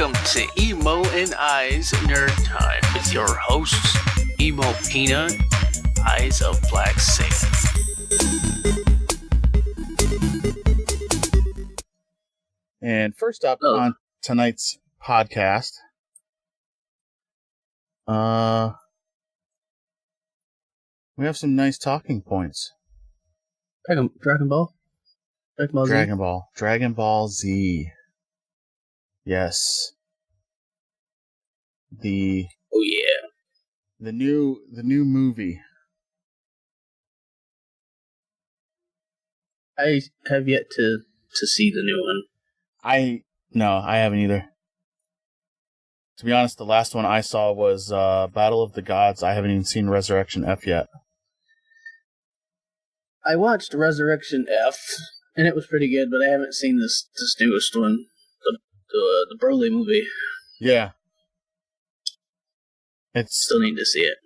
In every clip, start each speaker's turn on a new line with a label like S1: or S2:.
S1: Welcome to Emo and Eyez Nerd Time with your hosts, Emo Peanut, Eyes of Black Sand.
S2: And first up on tonight's podcast, we have some nice talking points.
S3: Dragon Ball?
S2: Dragon Ball Z. Yes. The new movie.
S3: I have yet to see the new one.
S2: I haven't either. To be honest, the last one I saw was Battle of the Gods. I haven't even seen Resurrection F yet.
S3: I watched Resurrection F, and it was pretty good, but I haven't seen this newest one, the Broly movie.
S2: Yeah.
S3: Still need to see it.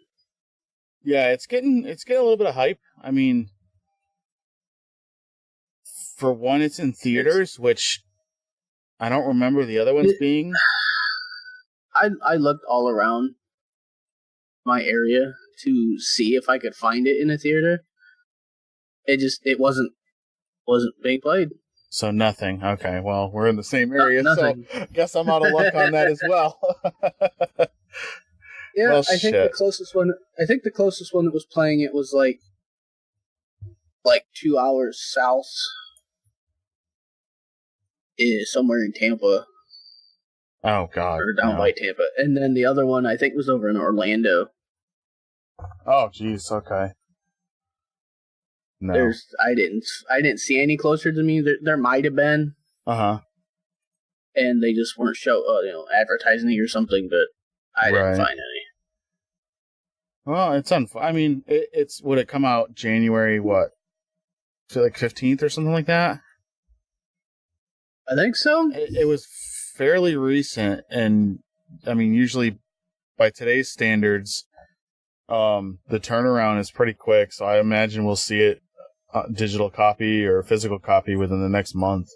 S2: Yeah, it's getting a little bit of hype. I mean, for one, it's in theaters, which I don't remember the other ones being.
S3: I looked all around my area to see if I could find it in a theater. It wasn't being played.
S2: So nothing. Okay, well, we're in the same area,
S3: nothing.
S2: So I guess I'm out of luck on that as well.
S3: Yeah,
S2: well,
S3: I think the closest one that was playing it was like 2 hours south, is somewhere in Tampa.
S2: Oh God,
S3: or down by Tampa, and then the other one I think was over in Orlando.
S2: Oh, geez, okay. No,
S3: I didn't see any closer to me. There might have been. And they just weren't advertising it or something, but I didn't find any.
S2: Well, it's I mean, it's would it come out January what? So like 15th or something like that?
S3: I think so.
S2: It was fairly recent, and I mean, usually by today's standards, the turnaround is pretty quick. So I imagine we'll see it digital copy or physical copy within the next month.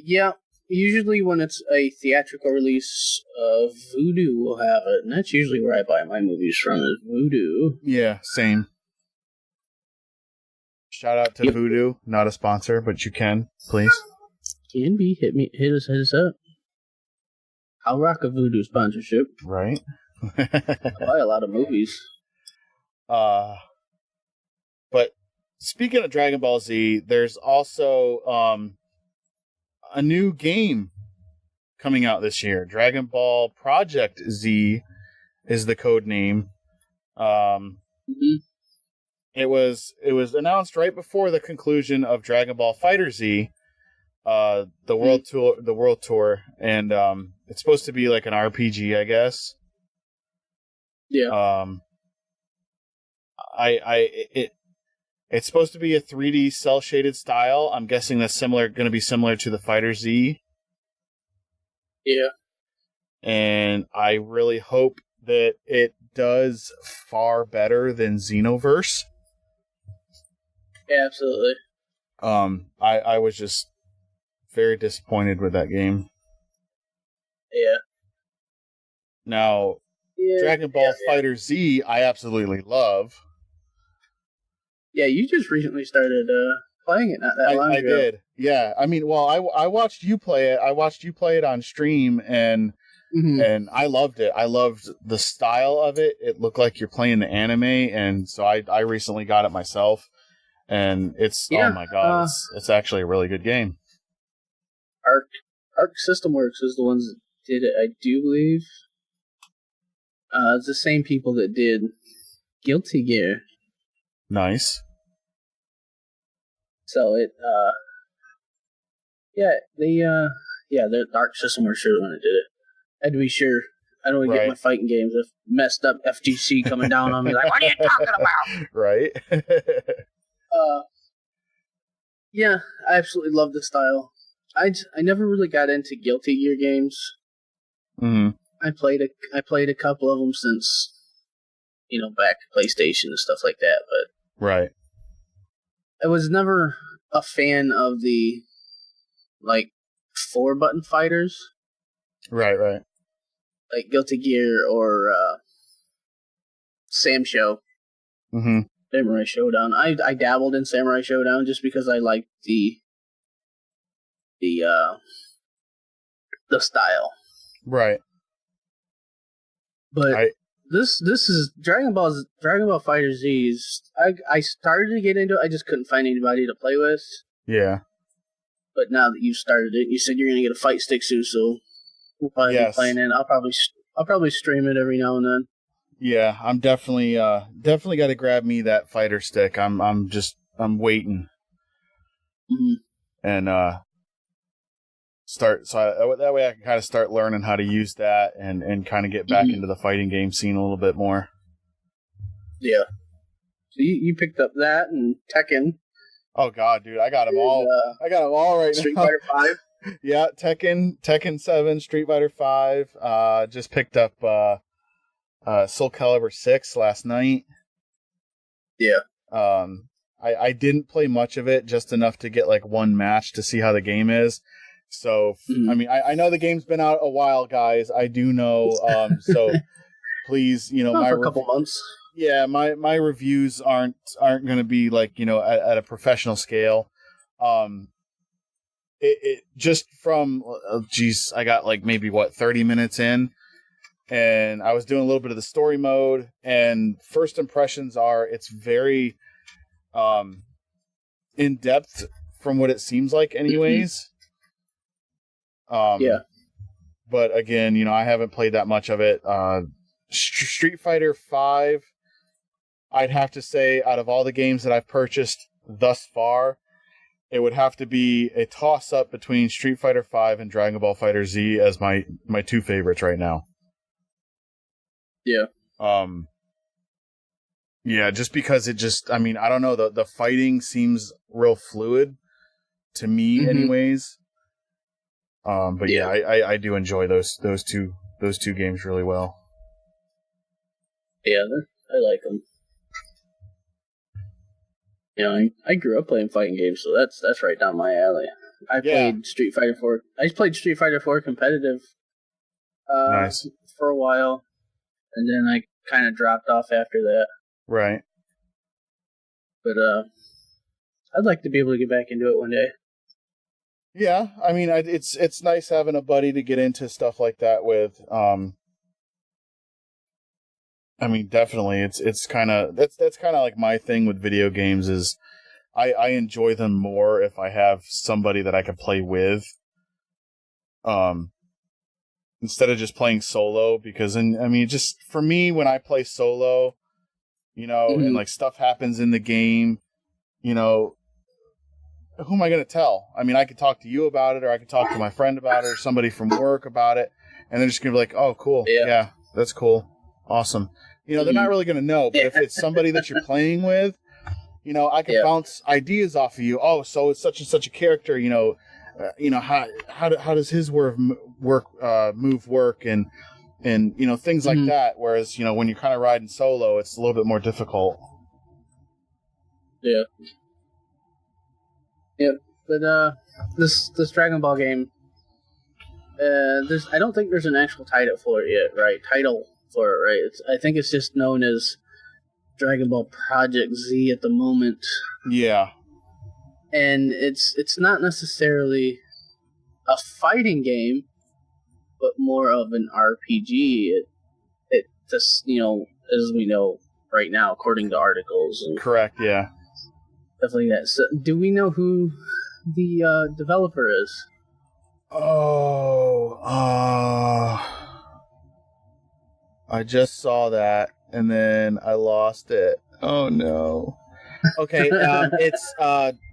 S3: Yeah. Usually when it's a theatrical release, Vudu will have it, and that's usually where I buy my movies from, is Vudu.
S2: Yeah, same. Shout out to Vudu, not a sponsor, but you can, please.
S3: Can be. Hit us up. I'll rock a Vudu sponsorship.
S2: Right.
S3: I buy a lot of movies.
S2: But speaking of Dragon Ball Z, there's also a new game coming out this year. Dragon Ball Project Z is the code name. It was announced right before the conclusion of Dragon Ball Fighter Z, the world tour, and it's supposed to be like an RPG, I guess.
S3: Yeah.
S2: It's supposed to be a 3D cell shaded style. I'm guessing that's going to be similar to the Fighter Z.
S3: Yeah.
S2: And I really hope that it does far better than Xenoverse.
S3: Yeah, absolutely.
S2: I was just very disappointed with that game.
S3: Yeah.
S2: Now, Dragon Ball Fighter Z, I absolutely love.
S3: Yeah, you just recently started playing it not that long ago.
S2: I did. Yeah, I mean, well, I watched you play it. I watched you play it on stream, and I loved it. I loved the style of it. It looked like you're playing the anime, and so I recently got it myself, and it's oh my god, it's actually a really good game.
S3: Arc System Works is the ones that did it, I do believe. It's the same people that did Guilty Gear.
S2: Nice.
S3: So the Arc System Works sure the one that did it. I had to be sure. I don't want to get my fighting games if messed up FGC coming down on me like, what are you talking about?
S2: Right.
S3: Yeah, I absolutely love the style. I never really got into Guilty Gear games. I played a couple of them since, back PlayStation and stuff like that, but
S2: right.
S3: I was never a fan of the 4-button fighters.
S2: Right.
S3: like Guilty Gear or Sam Show.
S2: Mm-hmm.
S3: Samurai Showdown. I dabbled in Samurai Showdown just because I liked the style.
S2: Right.
S3: But this is Dragon Ball Fighter Z's. I started to get into it. I just couldn't find anybody to play with.
S2: Yeah.
S3: But now that you started it, you said you're gonna get a fight stick soon, so we'll probably be playing it. I'll probably stream it every now and then.
S2: Yeah, I'm definitely got to grab me that fighter stick. I'm waiting.
S3: Mm-hmm.
S2: And that way I can kind of start learning how to use that and kind of get back into the fighting game scene a little bit more.
S3: Yeah. So you picked up that and Tekken.
S2: Oh God, dude, I got them all. I got them all right
S3: Street
S2: now.
S3: Fighter 5.
S2: Yeah, Tekken 7, Street Fighter 5. Just picked up Soul Calibur 6 last night.
S3: Yeah.
S2: I didn't play much of it, just enough to get like one match to see how the game is. So, I mean, I know the game's been out a while, guys. I do know. So please,
S3: for a couple months.
S2: Yeah, my reviews aren't going to be like, at a professional scale. It just from, I got like maybe 30 minutes in, and I was doing a little bit of the story mode, and first impressions are it's very in depth from what it seems like anyways.
S3: Yeah.
S2: But again, I haven't played that much of it. Street Fighter 5, I'd have to say, out of all the games that I've purchased thus far, it would have to be a toss-up between Street Fighter 5 and Dragon Ball Fighter Z as my two favorites right now.
S3: Yeah.
S2: Yeah, just because I don't know, the fighting seems real fluid to me anyways. But yeah, I do enjoy those two games really well.
S3: Yeah, I like them. I grew up playing fighting games, so that's right down my alley. I played Street Fighter 4. I played Street Fighter 4 competitive
S2: nice.
S3: For a while, and then I kind of dropped off after that.
S2: Right.
S3: But I'd like to be able to get back into it one day.
S2: Yeah, I mean, it's nice having a buddy to get into stuff like that with. I mean, definitely, it's kind of that's kind of like my thing with video games is I enjoy them more if I have somebody that I can play with, instead of just playing solo. Because just for me, when I play solo, and like stuff happens in the game, who am I going to tell? I mean, I could talk to you about it, or I could talk to my friend about it, or somebody from work about it, and they're just going to be like, oh, cool. Yeah, that's cool. Awesome. They're not really going to know, but if it's somebody that you're playing with, I can bounce ideas off of you. Oh, so it's such and such a character, how does his move work, and things like that. Whereas, when you're kind of riding solo, it's a little bit more difficult.
S3: Yeah. Yeah, but this Dragon Ball game, I don't think there's an actual title for it yet, right? I think it's just known as Dragon Ball Project Z at the moment.
S2: Yeah.
S3: And it's not necessarily a fighting game, but more of an RPG. It just, as we know right now, according to articles. And
S2: correct, yeah.
S3: Stuff like that. So, do we know who the developer is?
S2: I just saw that, and then I lost it. Oh, no. Okay, it's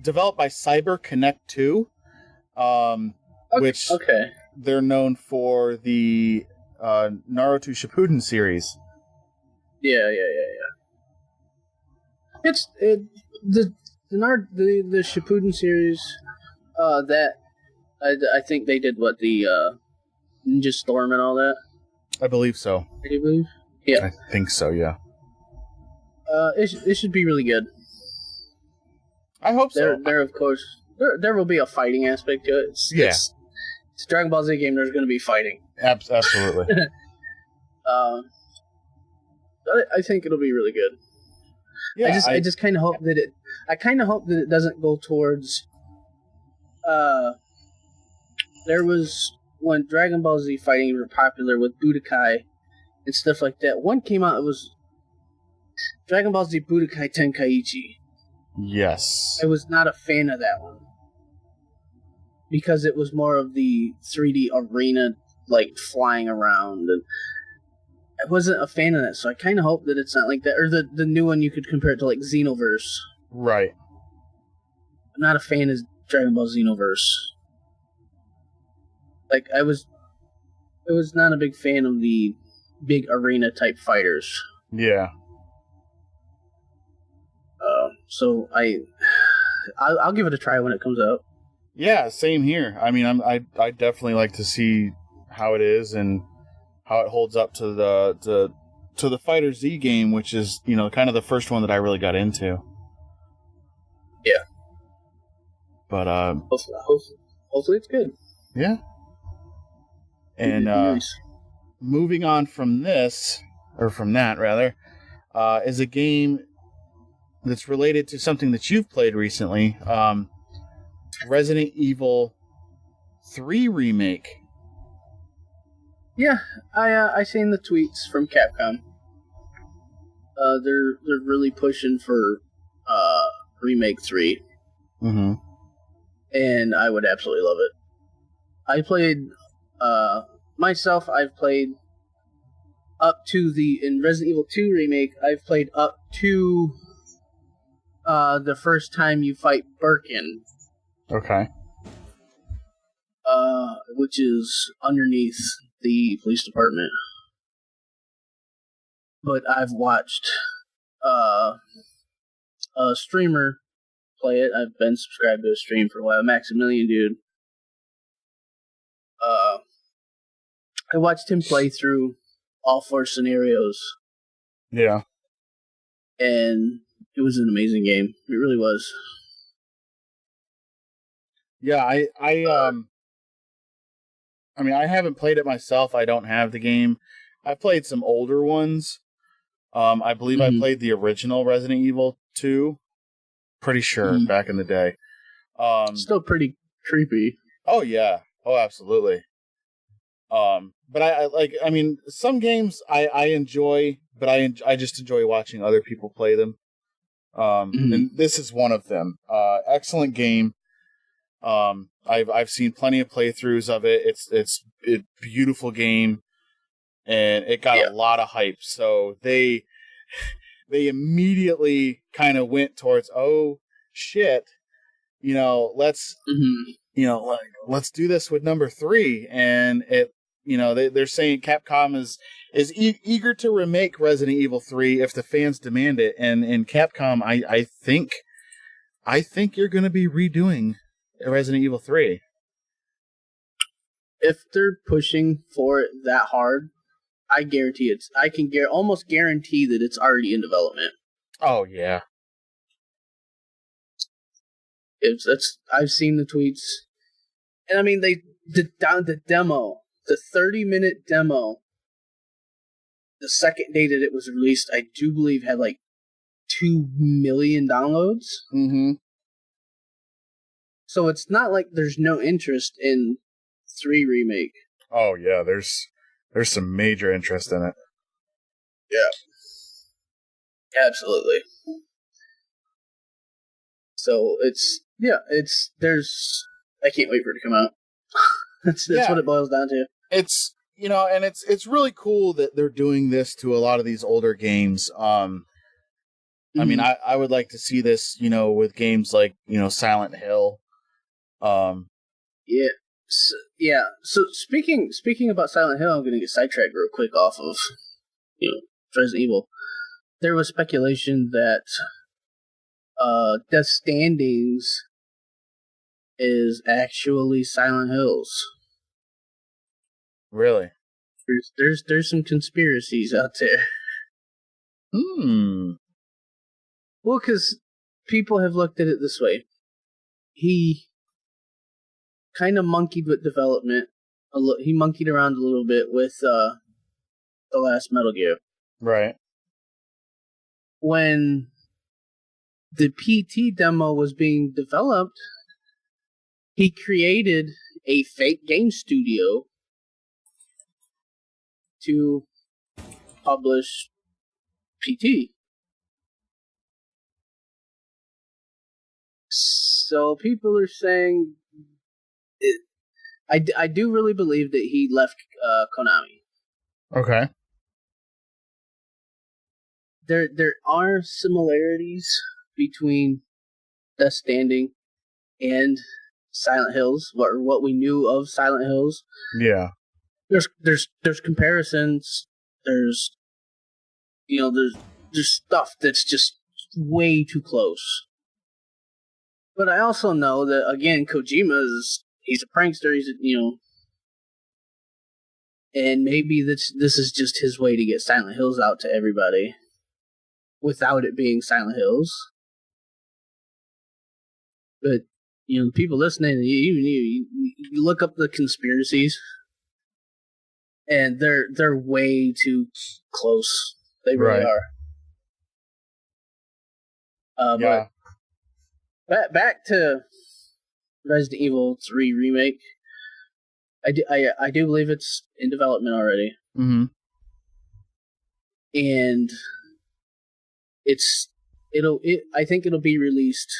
S2: developed by Cyber Connect 2, which they're known for the Naruto Shippuden series.
S3: Yeah. It's the Shippuden series. That I think they did the Ninja Storm and all that.
S2: I believe so.
S3: Do you believe? Yeah,
S2: I think so. Yeah.
S3: It should be really good.
S2: I hope so.
S3: There of course there will be a fighting aspect to it. It's a Dragon Ball Z game. There's going to be fighting.
S2: Absolutely.
S3: I think it'll be really good.
S2: Yeah,
S3: I just kind of hope that it. I kind of hope that it doesn't go towards. There was when Dragon Ball Z fighting were popular with Budokai and stuff like that. One came out. It was Dragon Ball Z Budokai Tenkaichi.
S2: Yes.
S3: I was not a fan of that one because it was more of the 3D arena, like flying around, and I wasn't a fan of that. So I kind of hope that it's not like that. Or the new one, you could compare it to like Xenoverse.
S2: Right.
S3: I'm not a fan of Dragon Ball Xenoverse. Like I was not a big fan of the big arena type fighters.
S2: Yeah.
S3: So I'll give it a try when it comes out.
S2: Yeah, same here. I mean, I definitely like to see how it is and how it holds up to the Fighter Z game, which is, you know, kind of the first one that I really got into.
S3: Yeah.
S2: But
S3: hopefully it's good.
S2: Yeah. And
S3: nice.
S2: Moving on from this, or from that rather, is a game that's related to something that you've played recently, Resident Evil 3 remake.
S3: Yeah, I seen the tweets from Capcom. They're really pushing for remake 3.
S2: Mm-hmm.
S3: And I would absolutely love it. I played myself. I've played up to in Resident Evil 2 remake. I've played up to the first time you fight Birkin.
S2: Okay.
S3: Which is underneath the police department. But I've watched a streamer play it. I've been subscribed to a stream for a while. Maximilian Dude. I watched him play through all 4 scenarios.
S2: Yeah.
S3: And it was an amazing game. It really was.
S2: Yeah, I mean, I haven't played it myself. I don't have the game. I've played some older ones. I believe I played the original Resident Evil 2. Pretty sure, back in the day.
S3: Still pretty creepy.
S2: Oh, yeah. Oh, absolutely. But I mean, some games I enjoy, but I just enjoy watching other people play them. And this is one of them. Excellent game. I've seen plenty of playthroughs of it. It's a beautiful game, and it got a lot of hype. So they immediately kind of went towards, oh shit, you know, let's let's do this with number 3. And it, you know, they're saying Capcom is eager to remake Resident Evil 3 if the fans demand it. And Capcom, I think you're going to be redoing Resident Evil 3.
S3: If they're pushing for it that hard, I guarantee I can almost guarantee that it's already in development.
S2: Oh yeah.
S3: I've seen the tweets, and I mean the demo, the 30-minute demo. The second day that it was released, I do believe had like 2 million downloads.
S2: Mm-hmm.
S3: So it's not like there's no interest in 3 remake.
S2: Oh yeah, there's some major interest in it.
S3: Yeah. Absolutely. So I can't wait for it to come out. That's what it boils down to.
S2: It's, you know, and it's really cool that they're doing this to a lot of these older games. I mean, I would like to see this, you know, with games like, you know, Silent Hill.
S3: Yeah. So speaking about Silent Hill, I'm going to get sidetracked real quick off of, you know, Resident Evil. There was speculation that Death Standings is actually Silent Hills.
S2: Really?
S3: There's some conspiracies out there. Well, because people have looked at it this way. He kind of monkeyed with development he monkeyed around a little bit with the last Metal Gear.
S2: Right.
S3: When the PT demo was being developed, he created a fake game studio to publish PT. So people are saying, I do really believe that he left Konami.
S2: Okay.
S3: There are similarities between Death Stranding and Silent Hills, what we knew of Silent Hills.
S2: Yeah.
S3: There's comparisons. There's stuff that's just way too close. But I also know that, again, Kojima he's a prankster. He's and maybe this is just his way to get Silent Hills out to everybody, without it being Silent Hills. But people listening, you look up the conspiracies, and they're way too close. They really are.
S2: Yeah.
S3: But back to Resident Evil 3 remake. I do believe it's in development already.
S2: Mm-hmm.
S3: And I think it'll be released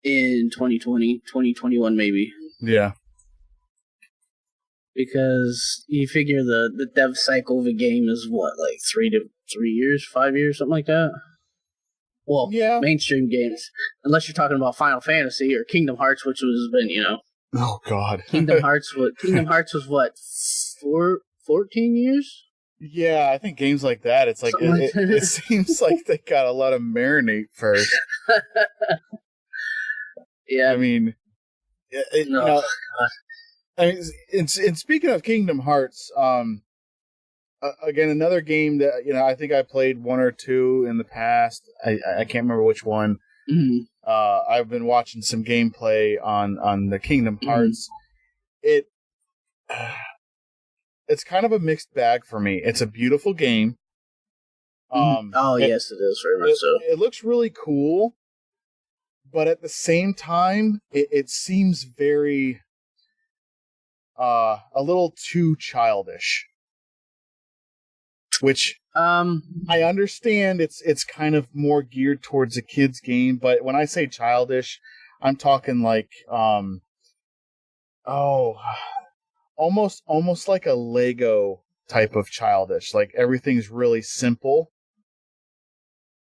S3: in 2020, 2021 maybe.
S2: Yeah.
S3: Because you figure the dev cycle of a game is what, like 3 years, 5 years, something like that? Well,
S2: yeah.
S3: Mainstream games. Unless you're talking about Final Fantasy or Kingdom Hearts, which has been,
S2: Oh God.
S3: Kingdom Hearts was what, 14 years?
S2: Yeah, I think games like that, it's like it seems like they got a lot of marinate first.
S3: Yeah.
S2: I mean, I mean, and speaking of Kingdom Hearts, again, another game that I think I played one or two in the past. I can't remember which one.
S3: Mm-hmm.
S2: I've been watching some gameplay on the Kingdom Hearts. Mm-hmm. It's kind of a mixed bag for me. It's a beautiful game.
S3: Yes, it is very much so.
S2: It looks really cool, but at the same time, it seems very a little too childish. Which I understand it's kind of more geared towards a kid's game, but when I say childish, I'm talking like almost like a Lego type of childish. Like everything's really simple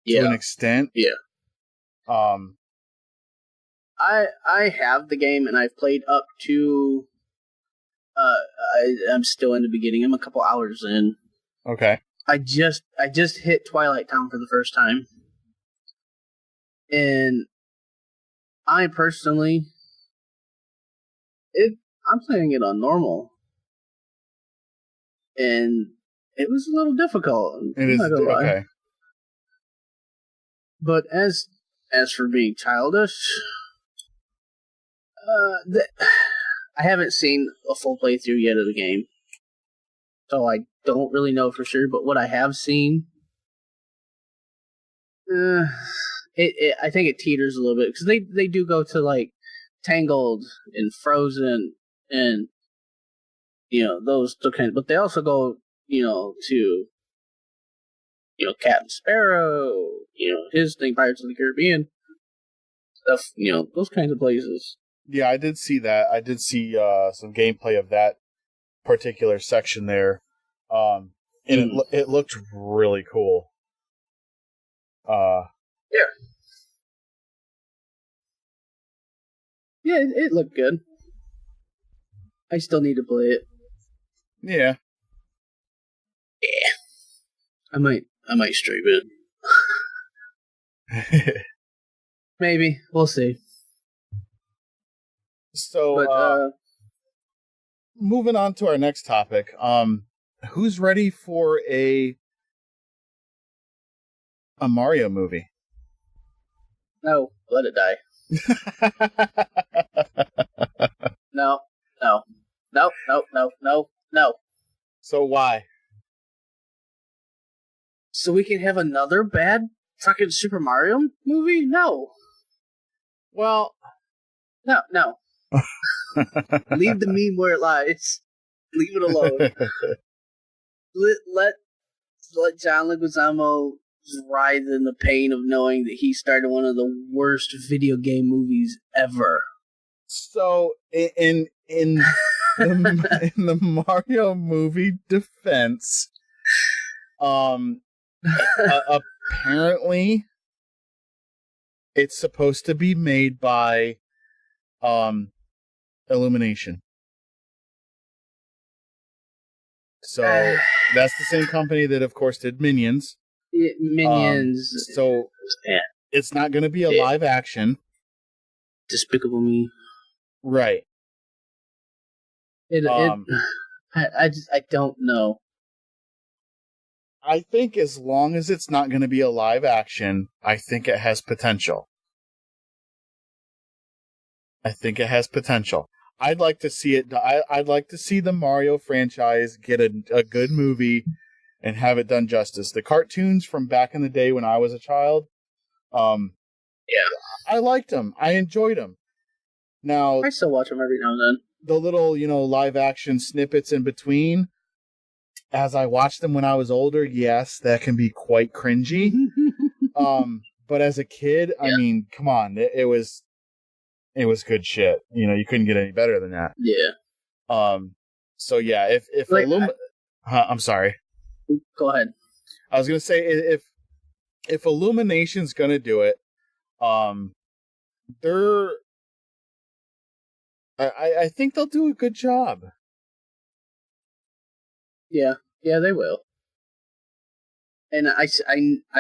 S2: to an extent.
S3: Yeah. I have the game and I've played up to I'm still in the beginning. I'm a couple hours in.
S2: Okay.
S3: I just hit Twilight Town for the first time. And I personally I'm playing it on normal. And it was a little difficult.
S2: It is okay.
S3: But as for being childish, I haven't seen a full playthrough yet of the game, so I don't really know for sure. But what I have seen, I think it teeters a little bit because they do go to like Tangled and Frozen and those kind, but they also go to Captain Sparrow, his thing, Pirates of the Caribbean stuff, those kinds of places.
S2: Yeah, I did see that. I did see some gameplay of that particular section there, and it looked really cool.
S3: Yeah, it looked good. I still need to play it.
S2: Yeah.
S3: I might stream it. Maybe. We'll see.
S2: So, moving on to our next topic. Who's ready for a Mario movie?
S3: No, let it die. No. No, no, no, no, no.
S2: So why?
S3: So we can have another bad fucking Super Mario movie? No.
S2: Well,
S3: no. Leave the meme where it lies. Leave it alone. Let John Leguizamo writhe in the pain of knowing that he started one of the worst video game movies ever.
S2: So in the Mario movie defense, apparently it's supposed to be made by Illumination. So that's the same company that, of course, did Minions.
S3: Minions.
S2: So it's not going to be a live action.
S3: Despicable Me.
S2: Right.
S3: I don't know.
S2: I think as long as it's not going to be a live action, I think it has potential. I'd like to see it. I'd like to see the Mario franchise get a good movie and have it done justice. The cartoons from back in the day when I was a child, I liked them. I enjoyed them. Now
S3: I still watch them every now and then.
S2: The little, live action snippets in between, as I watched them when I was older, yes, that can be quite cringy. But as a kid, I mean, come on, it was good shit. You couldn't get any better than that.
S3: Yeah.
S2: So yeah, if I'm sorry.
S3: Go ahead.
S2: I was gonna say if Illumination's gonna do it, I think they'll do a good job.
S3: Yeah, they will. And I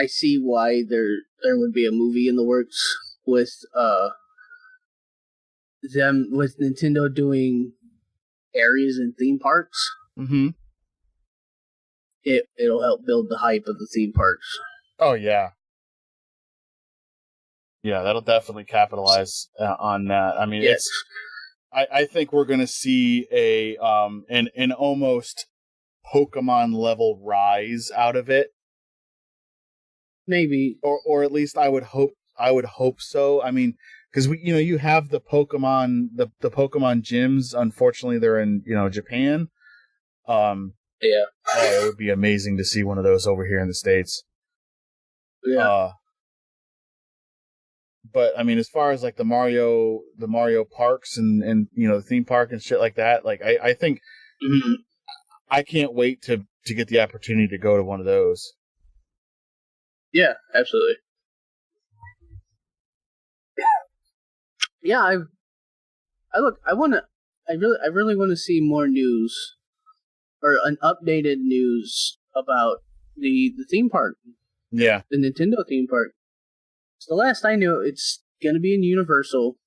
S3: see why there would be a movie in the works with Nintendo doing areas in theme parks.
S2: Mm-hmm.
S3: It'll help build the hype of the theme parks. Oh
S2: yeah. Yeah, that'll definitely capitalize on that. I mean,
S3: yes.
S2: I think we're going to see an almost Pokemon level rise out of it.
S3: Maybe,
S2: or at least I would hope so. I mean, because you have the Pokemon Pokemon gyms. Unfortunately, they're in Japan.
S3: Yeah.
S2: It would be amazing to see one of those over here in the States.
S3: Yeah.
S2: But I mean, as far as like the Mario parks and the theme park and shit like that, like I think I can't wait to get the opportunity to go to one of those.
S3: Yeah, absolutely. Yeah, I really want to see more news or an updated news about the theme park.
S2: Yeah,
S3: the Nintendo theme park. So the last I knew, it's going to be in Universal.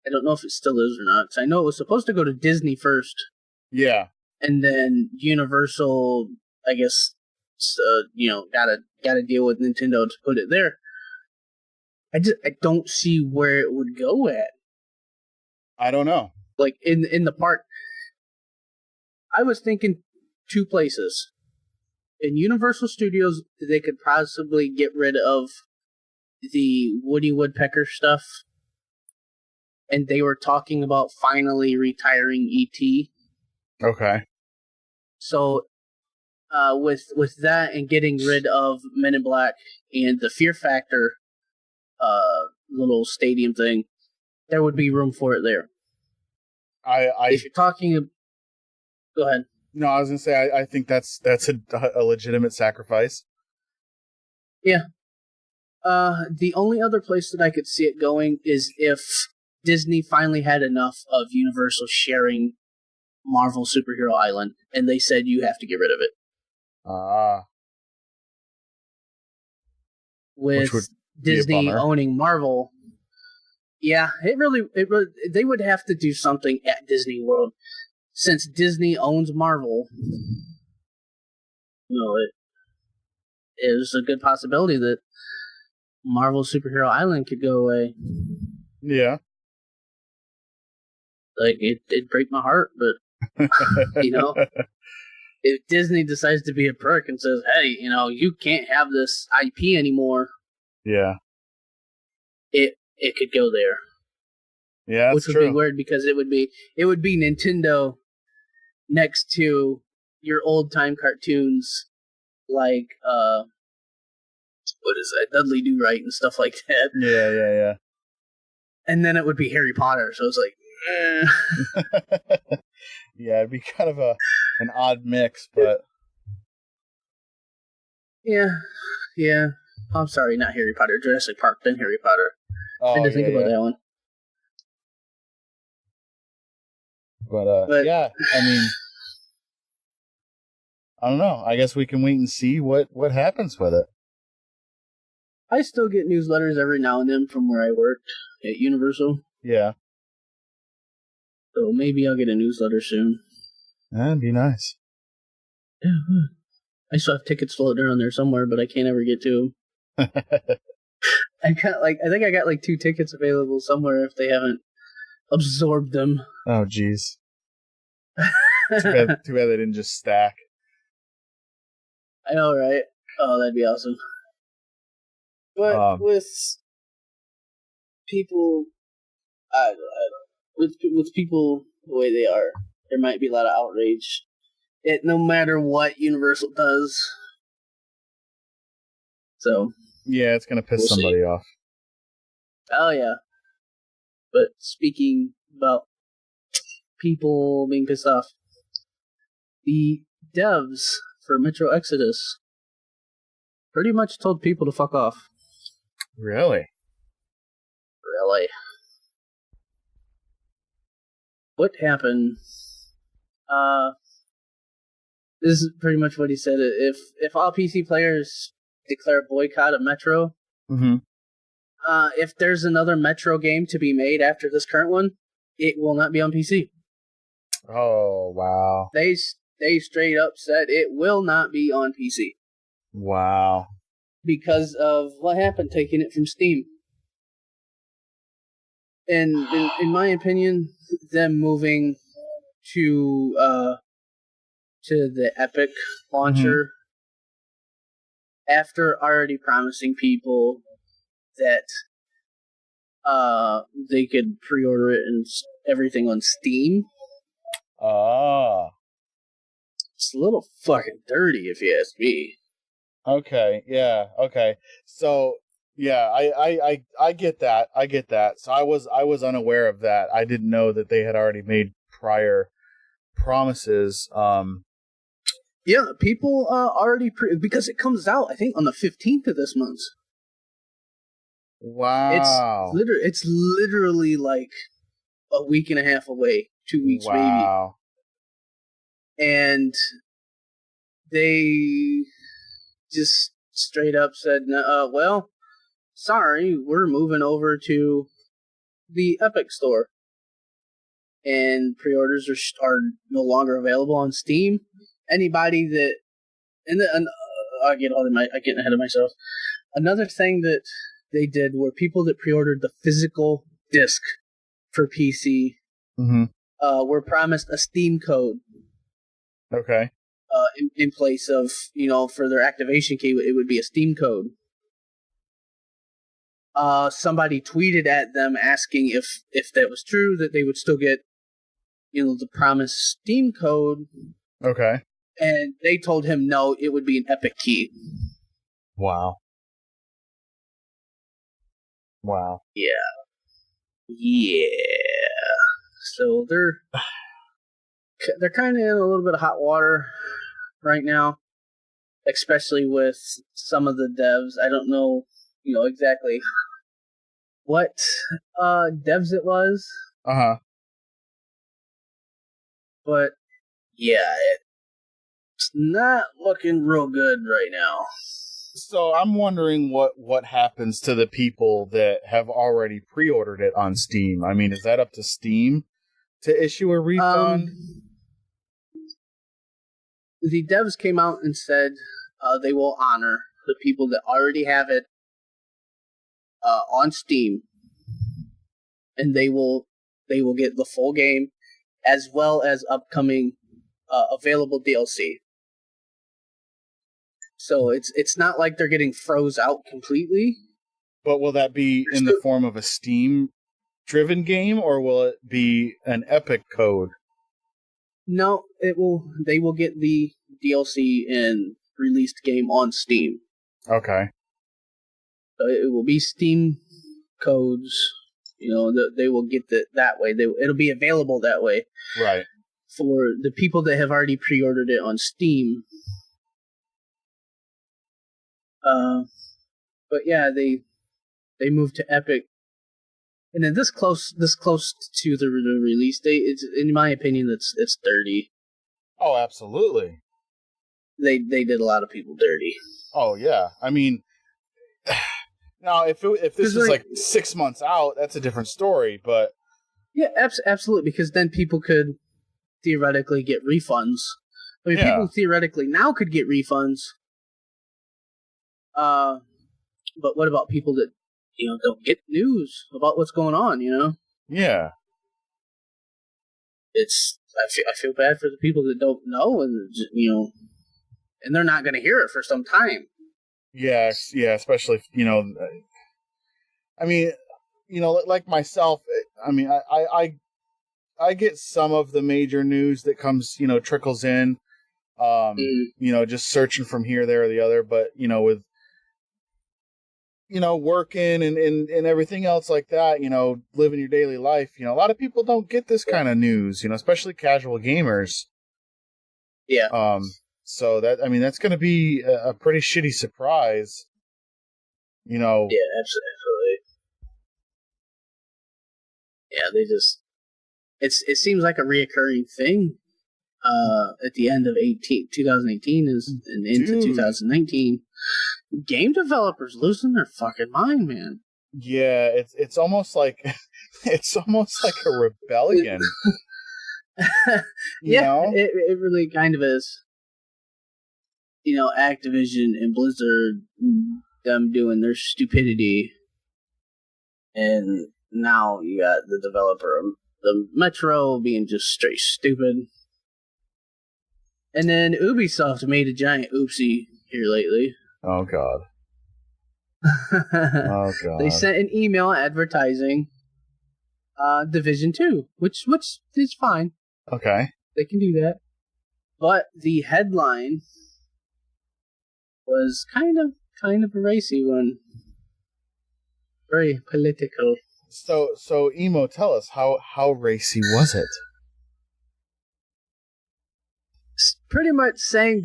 S3: I don't know if it still is or not. 'Cause I know it was supposed to go to Disney first.
S2: Yeah.
S3: And then Universal, I guess, gotta deal with Nintendo to put it there. I don't see where it would go at.
S2: I don't know.
S3: Like in the park, I was thinking two places. In Universal Studios, they could possibly get rid of the Woody Woodpecker stuff, and they were talking about finally retiring E.T.
S2: Okay.
S3: So, with that and getting rid of Men in Black and the Fear Factor, little stadium thing, there would be room for it there. If you're talking, go ahead.
S2: No, I was gonna say I think that's a legitimate sacrifice.
S3: Yeah. The only other place that I could see it going is if Disney finally had enough of Universal sharing Marvel Superhero Island, and they said you have to get rid of it. With Disney owning Marvel, yeah, it really they would have to do something at Disney World, since Disney owns Marvel. It is a good possibility that Marvel Superhero Island could go away.
S2: Yeah.
S3: Like, it'd break my heart, but, you know, if Disney decides to be a prick and says, hey, you know, you can't have this IP anymore.
S2: Yeah.
S3: It could go there.
S2: Yeah, that's
S3: which would
S2: true.
S3: be weird because it would be Nintendo next to your old time cartoons like what is that, Dudley Do Right and stuff like that.
S2: Yeah.
S3: And then it would be Harry Potter, so it's like
S2: yeah, it'd be kind of an odd mix, but
S3: yeah. I'm sorry, not Harry Potter, Jurassic Park, then Harry Potter.
S2: I
S3: had to think about that one.
S2: But yeah, I mean, I don't know. I guess we can wait and see what happens with it.
S3: I still get newsletters every now and then from where I worked at Universal.
S2: Yeah.
S3: So maybe I'll get a newsletter soon.
S2: That'd be nice.
S3: Yeah. I still have tickets floating around there somewhere, but I can't ever get to them. I think I got like 2 tickets available somewhere if they haven't absorbed them.
S2: Oh, jeez. Too bad they didn't just stack.
S3: I know, right? Oh, that'd be awesome. But with people, I don't know, with people the way they are, there might be a lot of outrage. No matter what Universal does. So
S2: yeah, it's gonna piss somebody off.
S3: Oh yeah. But speaking about people being pissed off, the devs for Metro Exodus pretty much told people to fuck off.
S2: Really?
S3: Really? What happened? This is pretty much what he said. If all PC players declare a boycott of Metro, if there's another Metro game to be made after this current one, it will not be on PC.
S2: Oh, wow.
S3: They straight up said it will not be on PC.
S2: Wow.
S3: Because of what happened, taking it from Steam. And in my opinion, them moving to the Epic launcher after already promising people that they could pre-order it and everything on Steam. It's a little fucking dirty, if you ask me.
S2: Okay, yeah, okay. So, yeah, I get that. I get that. So I was unaware of that. I didn't know that they had already made prior promises.
S3: Yeah, people already because it comes out, I think, on the 15th of this month.
S2: Wow.
S3: It's literally like a week and a half away, 2 weeks maybe. And they just straight up said, well, sorry, we're moving over to the Epic store. And pre-orders are no longer available on Steam. Anybody that... I get ahead of myself. Another thing that they did were people that pre-ordered the physical disc for PC were promised a Steam code.
S2: Okay.
S3: In place of, for their activation key, it would be a Steam code. Somebody tweeted at them asking if that was true, that they would still get, the promised Steam code.
S2: Okay.
S3: And they told him no, it would be an Epic key.
S2: Wow. Wow.
S3: Yeah. So they're kind of in a little bit of hot water right now, especially with some of the devs. I don't know, exactly what devs it was. But yeah, it's not looking real good right now.
S2: So I'm wondering what happens to the people that have already pre-ordered it on Steam. I mean, is that up to Steam to issue a refund?
S3: The devs came out and said they will honor the people that already have it on Steam, and they will they will get the full game as well as upcoming available DLC. So it's not like they're getting froze out completely.
S2: But will that be in the form of a Steam-driven game, or will it be an Epic code?
S3: No, it will. They will get the DLC and released game on Steam.
S2: Okay.
S3: So it will be Steam codes. They will get that way. It'll be available that way.
S2: Right.
S3: For the people that have already pre-ordered it on Steam. But yeah, they moved to Epic, and then this close to the release date, it's, in my opinion, it's dirty.
S2: Oh, absolutely.
S3: They did a lot of people dirty.
S2: Oh yeah, I mean, now if this was like 6 months out, that's a different story. But
S3: yeah, absolutely, because then people could theoretically get refunds. I mean, people theoretically now could get refunds. But what about people that don't get news about what's going on?
S2: Yeah,
S3: I feel bad for the people that don't know, and and they're not going to hear it for some time.
S2: Yeah, especially I mean, like myself. I mean, I get some of the major news that comes, trickles in. Just searching from here, there, or the other. But with working and everything else like that, living your daily life, a lot of people don't get this kind of news, especially casual gamers.
S3: Yeah.
S2: So that's going to be a pretty shitty surprise.
S3: Yeah, absolutely. Yeah, it seems like a reoccurring thing. At the end of 2018 and into 2019. Game developers losing their fucking mind, man.
S2: Yeah, it's almost like a rebellion.
S3: It really kind of is. Activision and Blizzard, them doing their stupidity, and now you got the developer, the Metro, being just straight stupid. And then Ubisoft made a giant oopsie here lately.
S2: Oh god. Oh god.
S3: They sent an email advertising Division 2, which is fine.
S2: Okay.
S3: They can do that. But the headline was kind of a racy one. Very political.
S2: So Emo, tell us how racy was it?
S3: Pretty much saying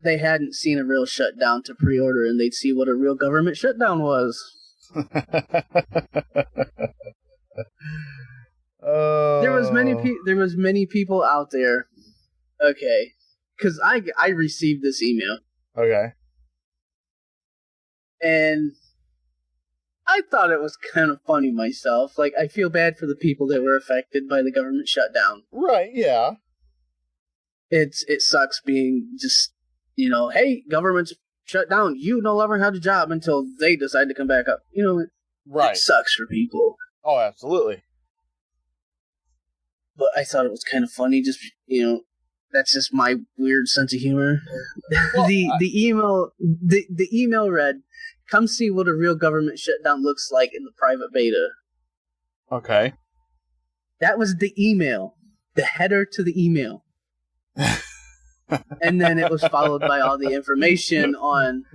S3: they hadn't seen a real shutdown to pre-order, and they'd see what a real government shutdown was. There was many people out there. Okay, because I received this email.
S2: Okay.
S3: And I thought it was kind of funny myself. Like, I feel bad for the people that were affected by the government shutdown.
S2: Right, yeah.
S3: It sucks being just, hey, government's shut down. You no longer have a job until they decide to come back up.
S2: Right.
S3: It sucks for people.
S2: Oh, absolutely.
S3: But I thought it was kind of funny. Just, that's just my weird sense of humor. Well, the email read, "Come see what a real government shutdown looks like in the private beta."
S2: Okay.
S3: That was the email. The header to the email. And then it was followed by all the information on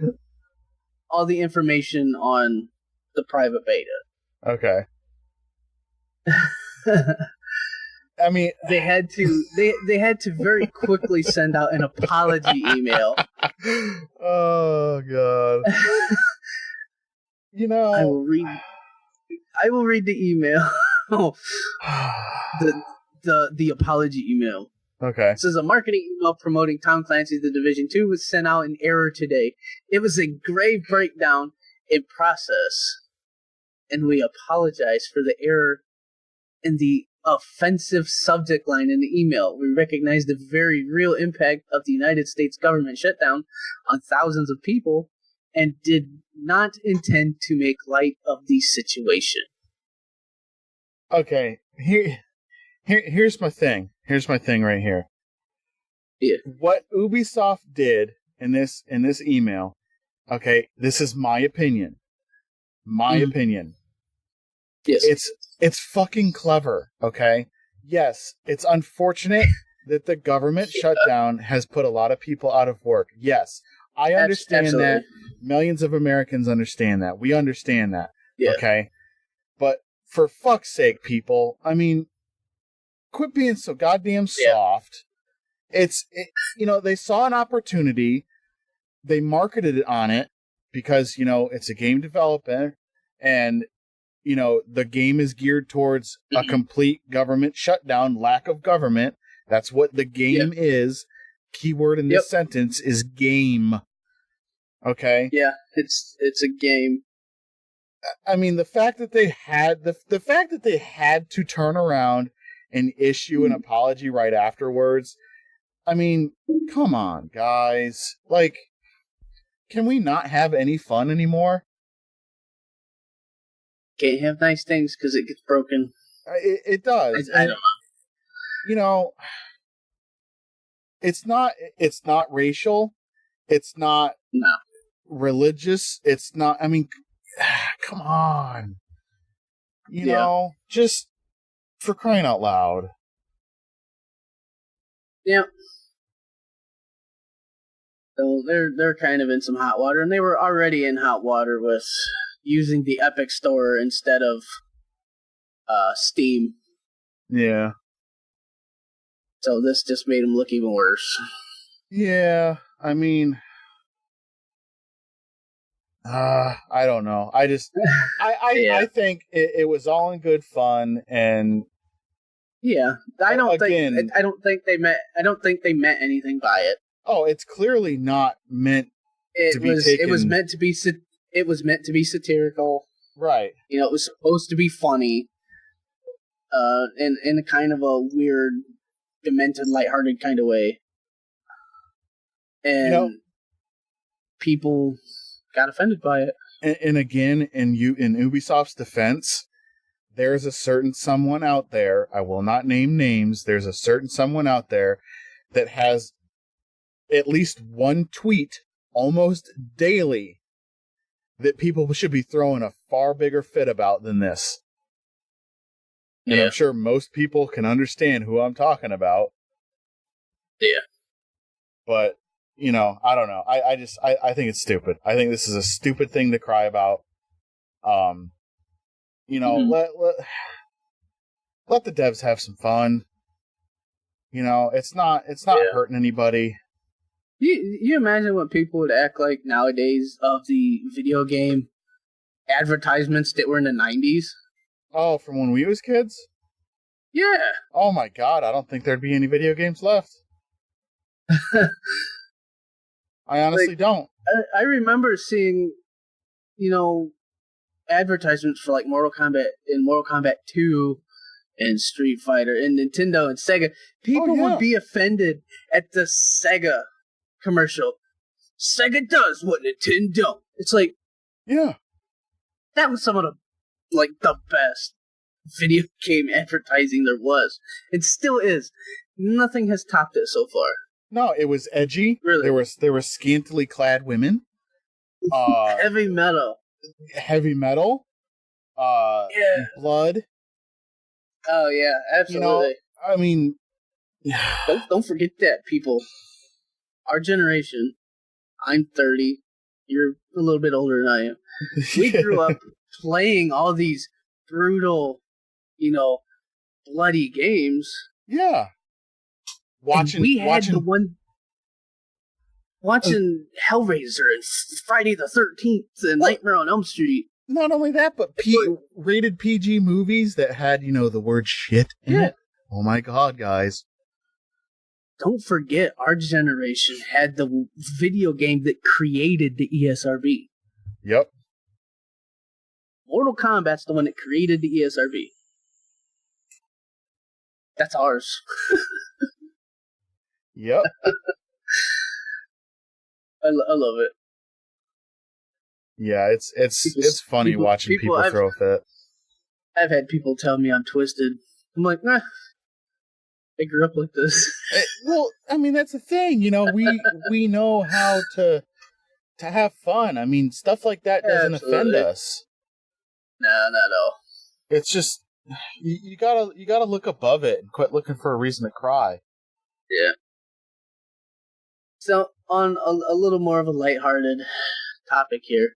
S3: the private beta.
S2: Okay. I mean,
S3: they had to very quickly send out an apology email.
S2: Oh god.
S3: I will read the email. the apology email.
S2: Okay.
S3: It says, a marketing email promoting Tom Clancy's The Division 2 was sent out in error today. It was a grave breakdown in process, and we apologize for the error in the offensive subject line in the email. We recognize the very real impact of the United States government shutdown on thousands of people and did not intend to make light of the situation.
S2: Okay, here's my thing. Here's my thing right here.
S3: Yeah.
S2: What Ubisoft did in this email, okay, this is my opinion. My opinion.
S3: Yes.
S2: It's fucking clever, okay? Yes, it's unfortunate that the government shutdown has put a lot of people out of work. Yes, I understand
S3: Absolutely.
S2: that. Millions of Americans understand that. We understand that.
S3: Yeah.
S2: Okay? But for fuck's sake, people, I mean, quit being so goddamn soft. They saw an opportunity. They marketed it on it because, it's a game developer and, the game is geared towards a complete government shutdown, lack of government. That's what the game is. Keyword in this sentence is game. Okay?
S3: Yeah, it's a game.
S2: I mean, the fact that they had the fact that they had to turn around and issue an apology right afterwards. I mean, come on, guys. Like, can we not have any fun anymore?
S3: Can't have nice things because it gets broken.
S2: It does.
S3: I don't know.
S2: It's not racial. It's not religious. It's not. I mean, come on. Just for crying out loud.
S3: Yeah. So they're kind of in some hot water, and they were already in hot water with using the Epic Store instead of Steam.
S2: Yeah.
S3: So this just made them look even worse.
S2: Yeah, I mean, I don't know. I think it was all in good fun, and
S3: yeah, I don't think they meant anything by it.
S2: Oh, it's clearly not meant to be taken.
S3: It was meant to be satirical.
S2: Right.
S3: It was supposed to be funny. In a kind of a weird, demented, lighthearted kind of way. And people got offended by it.
S2: And again, in Ubisoft's defense, there's a certain someone out there, I will not name names, there's a certain someone out there that has at least one tweet almost daily that people should be throwing a far bigger fit about than this. And I'm sure most people can understand who I'm talking about.
S3: Yeah.
S2: But, I don't know. I think it's stupid. I think this is a stupid thing to cry about. Let the devs have some fun. It's not hurting anybody.
S3: You imagine what people would act like nowadays of the video game advertisements that were in the 90s?
S2: Oh, from when we was kids?
S3: Yeah.
S2: Oh my god, I don't think there'd be any video games left. I honestly don't.
S3: I remember seeing, advertisements for like Mortal Kombat 2 and Street Fighter and Nintendo and Sega. People would be offended at the Sega commercial. Sega does what Nintendo don't. It's like,
S2: yeah,
S3: that was some of the best video game advertising there was, and still is. Nothing has topped it so far.
S2: No, it was edgy.
S3: Really,
S2: there were scantily clad women.
S3: Heavy metal.
S2: Blood.
S3: Oh yeah, absolutely.
S2: I mean,
S3: don't forget that, people. Our generation. I'm 30. You're a little bit older than I am. We grew up playing all these brutal, bloody games.
S2: Yeah. Watching
S3: Hellraiser and Friday the 13th and Nightmare on Elm Street.
S2: Not only that, but rated PG movies that had, the word shit in it. Oh my god, guys.
S3: Don't forget, our generation had the video game that created the ESRB.
S2: Yep.
S3: Mortal Kombat's the one that created the ESRB. That's ours.
S2: Yep.
S3: I love it.
S2: Yeah, it's funny watching people throw a fit.
S3: I've had people tell me I'm twisted. I'm like, nah, I grew up like this.
S2: Well, I mean, that's the thing. We know how to have fun. I mean, stuff like that doesn't offend us.
S3: No, not at all.
S2: It's just you gotta look above it and quit looking for a reason to cry.
S3: Yeah. So, on a little more of a lighthearted topic here,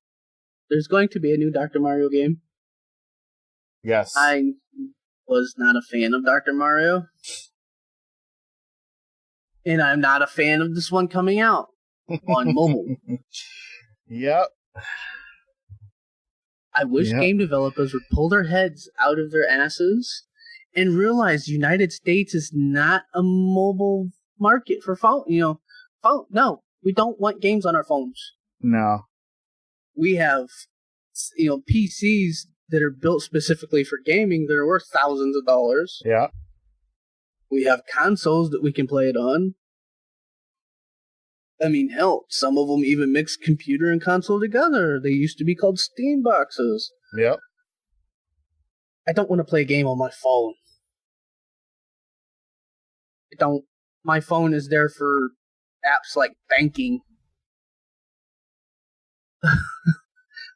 S3: there's going to be a new Dr. Mario game.
S2: Yes.
S3: I was not a fan of Dr. Mario. And I'm not a fan of this one coming out on mobile.
S2: Yep.
S3: I wish game developers would pull their heads out of their asses and realize the United States is not a mobile market for phone. No, we don't want games on our phones.
S2: No.
S3: We have, PCs that are built specifically for gaming that are worth thousands of dollars.
S2: Yeah.
S3: We have consoles that we can play it on. I mean, hell, some of them even mix computer and console together. They used to be called Steam boxes.
S2: Yep.
S3: I don't want to play a game on my phone. I don't. My phone is there for apps like banking,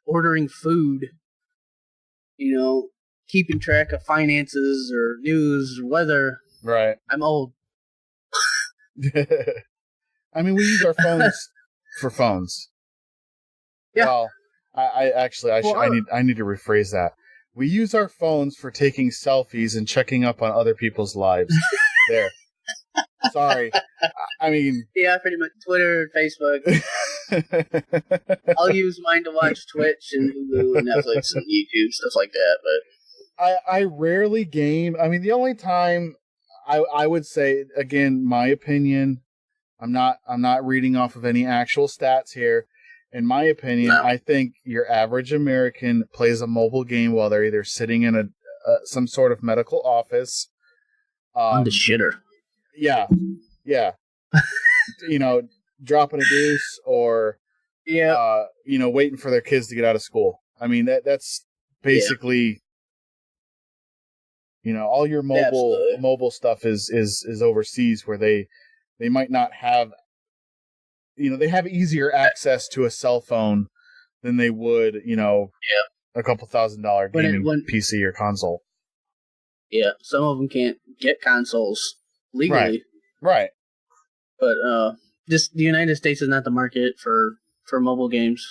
S3: ordering food, keeping track of finances or news or weather.
S2: Right.
S3: I'm old.
S2: I mean, we use our phones for phones.
S3: Yeah.
S2: Well, I need to rephrase that. We use our phones for taking selfies and checking up on other people's lives. There. Sorry. I mean...
S3: Yeah, pretty much. Twitter, Facebook. I'll use mine to watch Twitch and Hulu and Netflix and YouTube, stuff like that. But
S2: I rarely game. I mean, the only time I would say, again, my opinion, I'm not reading off of any actual stats here. In my opinion, I think your average American plays a mobile game while they're either sitting in some sort of medical office.
S3: On the shitter.
S2: Yeah. Dropping a deuce or waiting for their kids to get out of school. I mean, that's basically all your mobile stuff is overseas where they might not have they have easier access to a cell phone than they would, a couple $1,000 gaming PC or console.
S3: Yeah, some of them can't get consoles legally.
S2: Right.
S3: But just the United States is not the market for mobile games.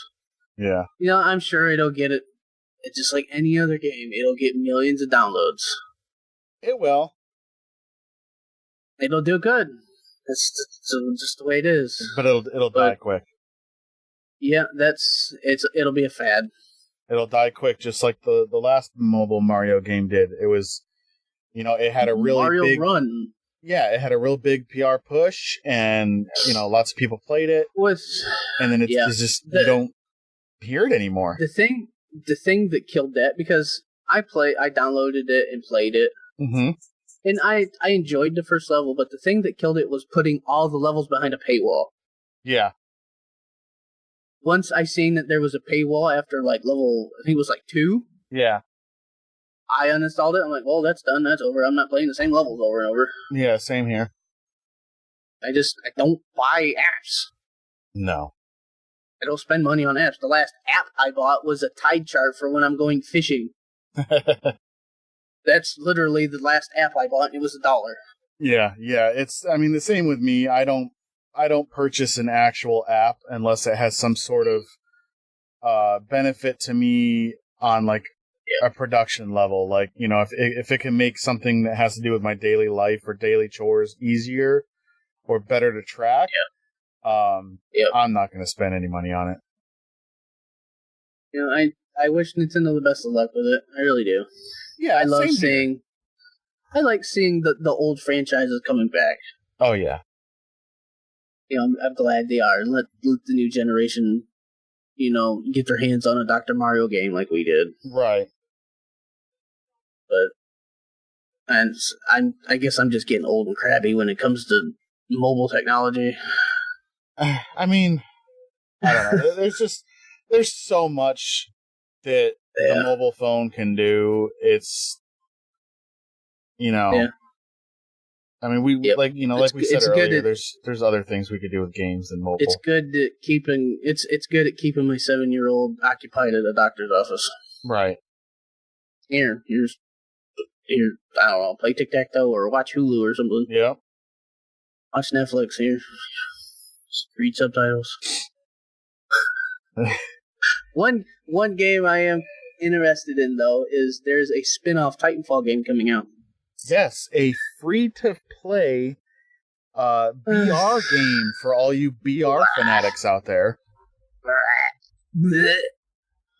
S2: Yeah.
S3: I'm sure it'll get it. It's just like any other game. It'll get millions of downloads.
S2: It will.
S3: It'll do good. That's just the way it is.
S2: But it'll die quick.
S3: Yeah, it'll be a fad.
S2: It'll die quick, just like the last mobile Mario game did. It was, it had a really
S3: Mario
S2: big
S3: Run. Yeah,
S2: it had a real big PR push, and lots of people played it. And then it's just you don't hear it anymore.
S3: The thing that killed that, because I downloaded it and played it.
S2: Mm-hmm.
S3: And I enjoyed the first level, but the thing that killed it was putting all the levels behind a paywall.
S2: Yeah.
S3: Once I seen that there was a paywall after level, I think it was 2.
S2: Yeah.
S3: I uninstalled it. I'm like, well, that's done. That's over. I'm not playing the same levels over and over.
S2: Yeah, same here.
S3: I don't buy apps.
S2: No.
S3: I don't spend money on apps. The last app I bought was a tide chart for when I'm going fishing. That's literally the last app I bought, and it was $1.
S2: Yeah. The same with me. I don't purchase an actual app unless it has some sort of benefit to me on a production level. If it can make something that has to do with my daily life or daily chores easier or better to track, I'm not going to spend any money on it.
S3: I wish Nintendo the best of luck with it. I really do.
S2: Yeah,
S3: I like seeing the old franchises coming back.
S2: Oh yeah.
S3: I'm glad they are. Let the new generation, get their hands on a Dr. Mario game like we did.
S2: Right.
S3: But I guess I'm just getting old and crabby when it comes to mobile technology.
S2: I mean, I don't know. There's so much that the mobile phone can do. It's,
S3: Yeah.
S2: I mean, we like we said earlier. There's other things we could do with games than mobile.
S3: It's good at keeping it's good at keeping my 7-year-old occupied at a doctor's office.
S2: Right.
S3: Here, I don't know, play tic-tac-toe or watch Hulu or something.
S2: Yep.
S3: Watch Netflix here. Read subtitles. One game I am interested in though is there's a spin-off Titanfall game coming out.
S2: Yes, a free-to-play VR game for all you VR fanatics out there.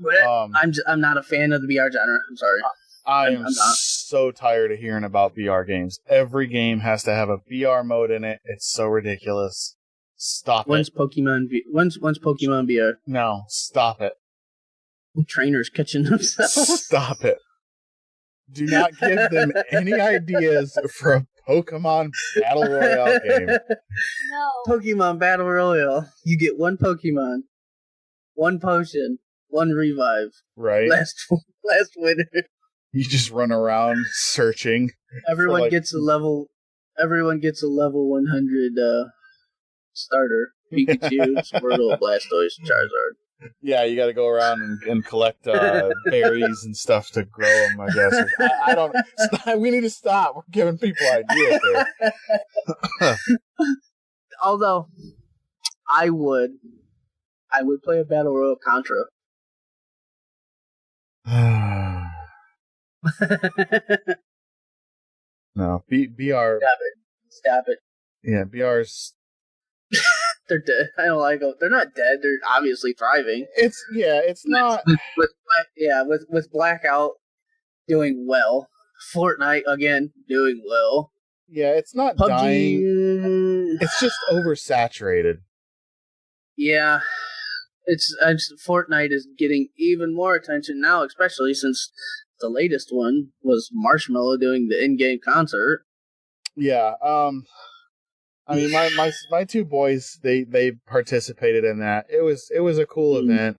S3: I'm not a fan of the VR genre. I'm sorry.
S2: I'm so tired of hearing about VR games. Every game has to have a VR mode in it. It's so ridiculous. Stop
S3: When's
S2: it.
S3: Pokemon VR?
S2: No, stop it.
S3: Trainers catching themselves.
S2: Stop it. Do not give them any ideas for a Pokemon Battle Royale game.
S4: No.
S3: Pokemon Battle Royale. You get one Pokemon, one potion, one revive.
S2: Right.
S3: Last winner.
S2: You just run around searching.
S3: Everyone gets a level 100 starter. Pikachu, Squirtle, Blastoise, Charizard.
S2: Yeah, you got to go around and collect berries and stuff to grow them, I guess. I don't... We need to stop. We're giving people ideas here.
S3: Although, I would play a Battle Royale Contra.
S2: No, BR...
S3: Stop it.
S2: Yeah, BR's...
S3: They're dead. I don't like them. They're not dead. They're obviously thriving.
S2: It's not...
S3: With Blackout doing well. Fortnite, again, doing well.
S2: Yeah, it's not
S3: PUBG,
S2: dying. It's just oversaturated.
S3: Yeah. Fortnite is getting even more attention now, especially since the latest one was Marshmello doing the in-game concert.
S2: Yeah, I mean, my two boys, they participated in that. It was a cool event.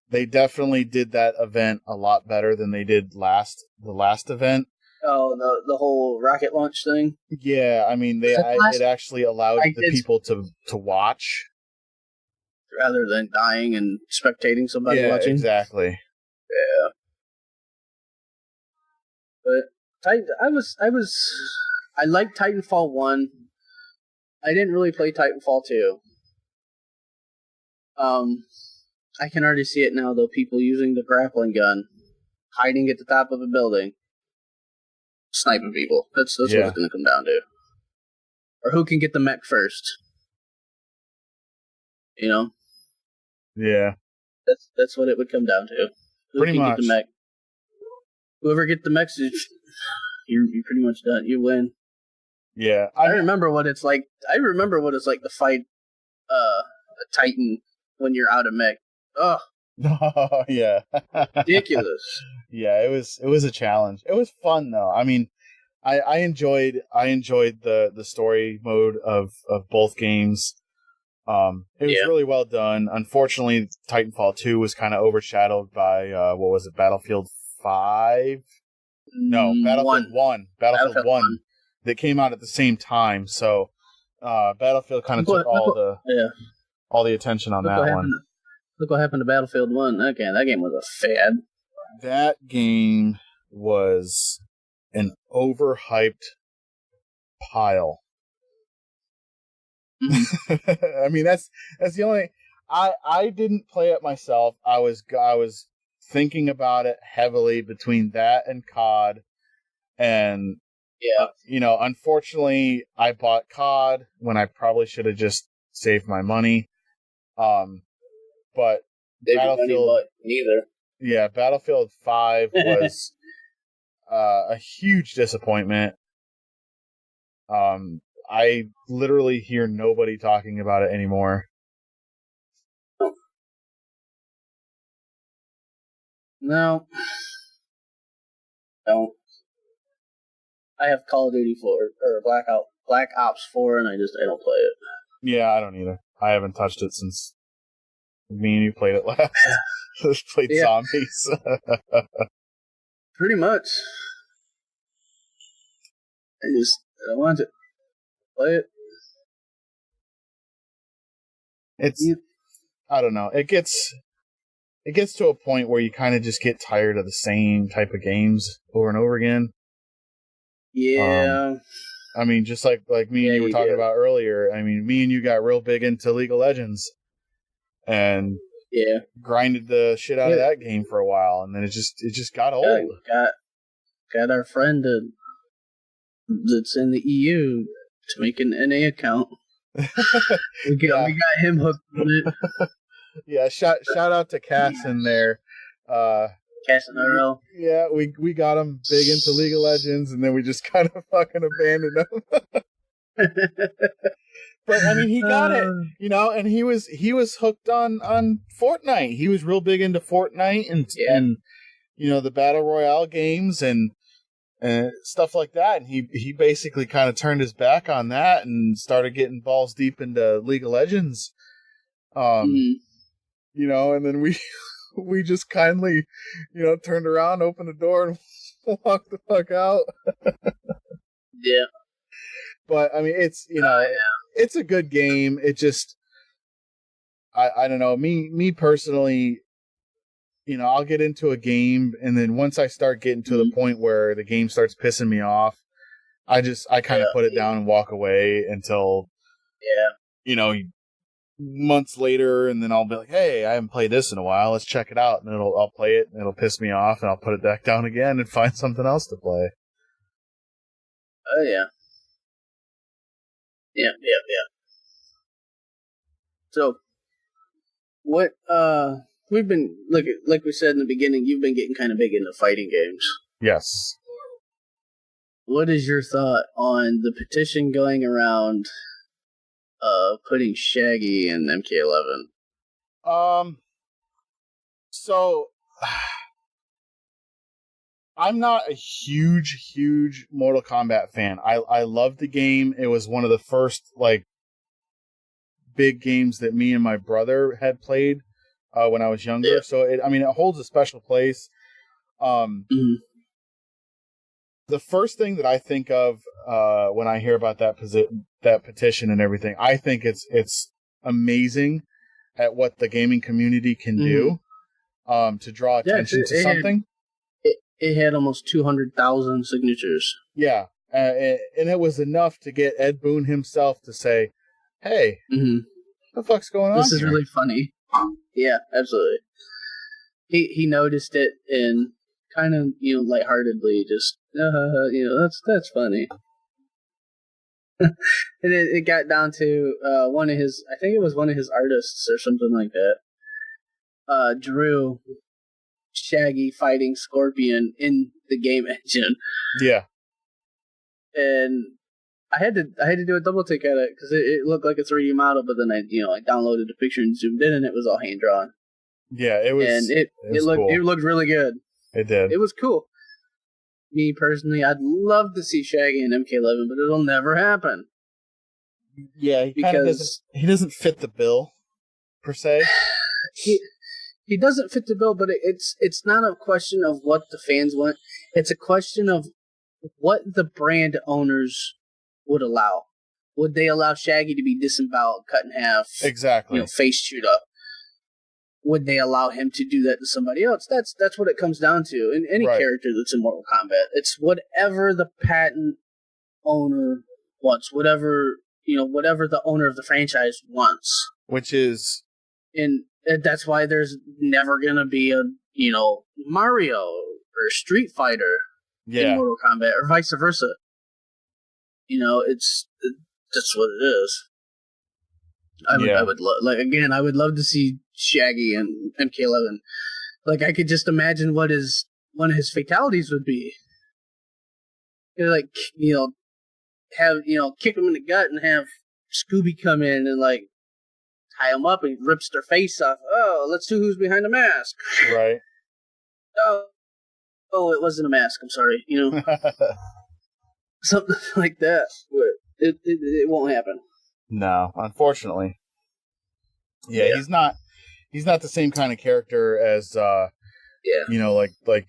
S2: They definitely did that event a lot better than they did the last event.
S3: Oh, the whole rocket launch thing?
S2: Yeah, I mean, it actually allowed the people to watch.
S3: Rather than dying and spectating somebody watching.
S2: Exactly.
S3: Yeah. But I liked Titanfall 1. I didn't really play Titanfall 2. I can already see it now, though. People using the grappling gun, hiding at the top of a building, sniping people. That's what it's going to come down to. Or who can get the mech first. You know?
S2: Yeah.
S3: That's what it would come down to.
S2: Pretty much.
S3: Get the mech. Whoever get the mech, you're pretty much done. You win.
S2: Yeah.
S3: I remember what it's like. I remember what it's like to fight a Titan when you're out of mech. Oh.
S2: Oh, yeah.
S3: Ridiculous.
S2: Yeah, it was a challenge. It was fun though. I mean, I enjoyed the story mode of both games. It was really well done. Unfortunately, Titanfall 2 was kind of overshadowed by what was it, Battlefield 5? No, Battlefield 1. Battlefield 1 that came out at the same time. So Battlefield kind of took all the attention on that one.
S3: Look what happened to Battlefield 1. Okay, that game was a fad.
S2: That game was an overhyped pile. I mean, that's the only. I didn't play it myself. I was thinking about it heavily between that and COD, and unfortunately, I bought COD when I probably should have just saved my money. But Battlefield,
S3: neither.
S2: Yeah, Battlefield 5 was a huge disappointment. I literally hear nobody talking about it anymore.
S3: No. Don't. I have Call of Duty 4 or Black Ops 4, and I don't play it.
S2: Yeah, I don't either. I haven't touched it since Me and you played it last. Played zombies.
S3: Pretty much. I don't want to play it.
S2: I don't know. It gets to a point where you kind of just get tired of the same type of games over and over again.
S3: Yeah.
S2: I mean, just like me and you were talking about earlier. I mean, me and you got real big into League of Legends, and grinded the shit out of that game for a while, and then it just got old.
S3: Got our friend that's in the EU to make an NA account. we got him hooked on it.
S2: Yeah, shout out to Cass in there.
S3: Cass and RL.
S2: Yeah, we got him big into League of Legends, and then we just kind of fucking abandoned him. But I mean, he got it, and he was hooked on Fortnite. He was real big into Fortnite and the battle royale games and stuff like that. And he basically kind of turned his back on that and started getting balls deep into League of Legends. And then we just kindly, turned around, opened the door, and walked the fuck out.
S3: Yeah.
S2: But I mean, it's it's a good game. It just, I don't know. Me personally, I'll get into a game, and then once I start getting to the point where the game starts pissing me off, I kind of put it down and walk away until, months later, and then I'll be like, hey, I haven't played this in a while. Let's check it out, and I'll play it, and it'll piss me off, and I'll put it back down again and find something else to play.
S3: Oh yeah. Yeah. So, what we've been like we said in the beginning, you've been getting kind of big into fighting games.
S2: Yes.
S3: What is your thought on the petition going around putting Shaggy in MK11?
S2: So I'm not a huge Mortal Kombat fan. I love the game. It was one of the first big games that me and my brother had played when I was younger. Yeah. So it holds a special place. The first thing that I think of when I hear about that petition and everything, I think it's amazing at what the gaming community can do to draw attention to something.
S3: It had almost 200,000 signatures.
S2: Yeah, and it was enough to get Ed Boon himself to say, hey, what the fuck's going on
S3: This is
S2: here?
S3: really funny. Yeah, absolutely. He noticed it and kind of, lightheartedly just, that's funny. And it got down to one of his artists or something like that. Drew Shaggy fighting Scorpion in the game engine.
S2: Yeah.
S3: And I had to do a double take at it because it looked like a 3D model, but then I downloaded the picture and zoomed in, and it was all hand drawn.
S2: Yeah, it was.
S3: And it looked really good.
S2: It did.
S3: It was cool. Me personally, I'd love to see Shaggy in MK11, but it'll never happen.
S2: Yeah, he doesn't fit the bill per se.
S3: He doesn't fit the bill, but it's not a question of what the fans want. It's a question of what the brand owners would allow. Would they allow Shaggy to be disemboweled, cut in half,
S2: exactly,
S3: face chewed up? Would they allow him to do that to somebody else? That's what it comes down to. In any character that's in Mortal Kombat, it's whatever the patent owner wants, whatever the owner of the franchise wants.
S2: Which is,
S3: and that's why there's never gonna be a Mario or Street Fighter in Mortal Kombat, or vice versa. That's what it is. I would love to see Shaggy and MK11. I could just imagine what one of his fatalities would be. Have kick him in the gut and have Scooby come in and tie him up and rips their face off. Oh, let's see who's behind the mask.
S2: Right.
S3: Oh, it wasn't a mask. I'm sorry. Something like that. But it won't happen.
S2: No, unfortunately. Yeah, he's not he's not the same kind of character as like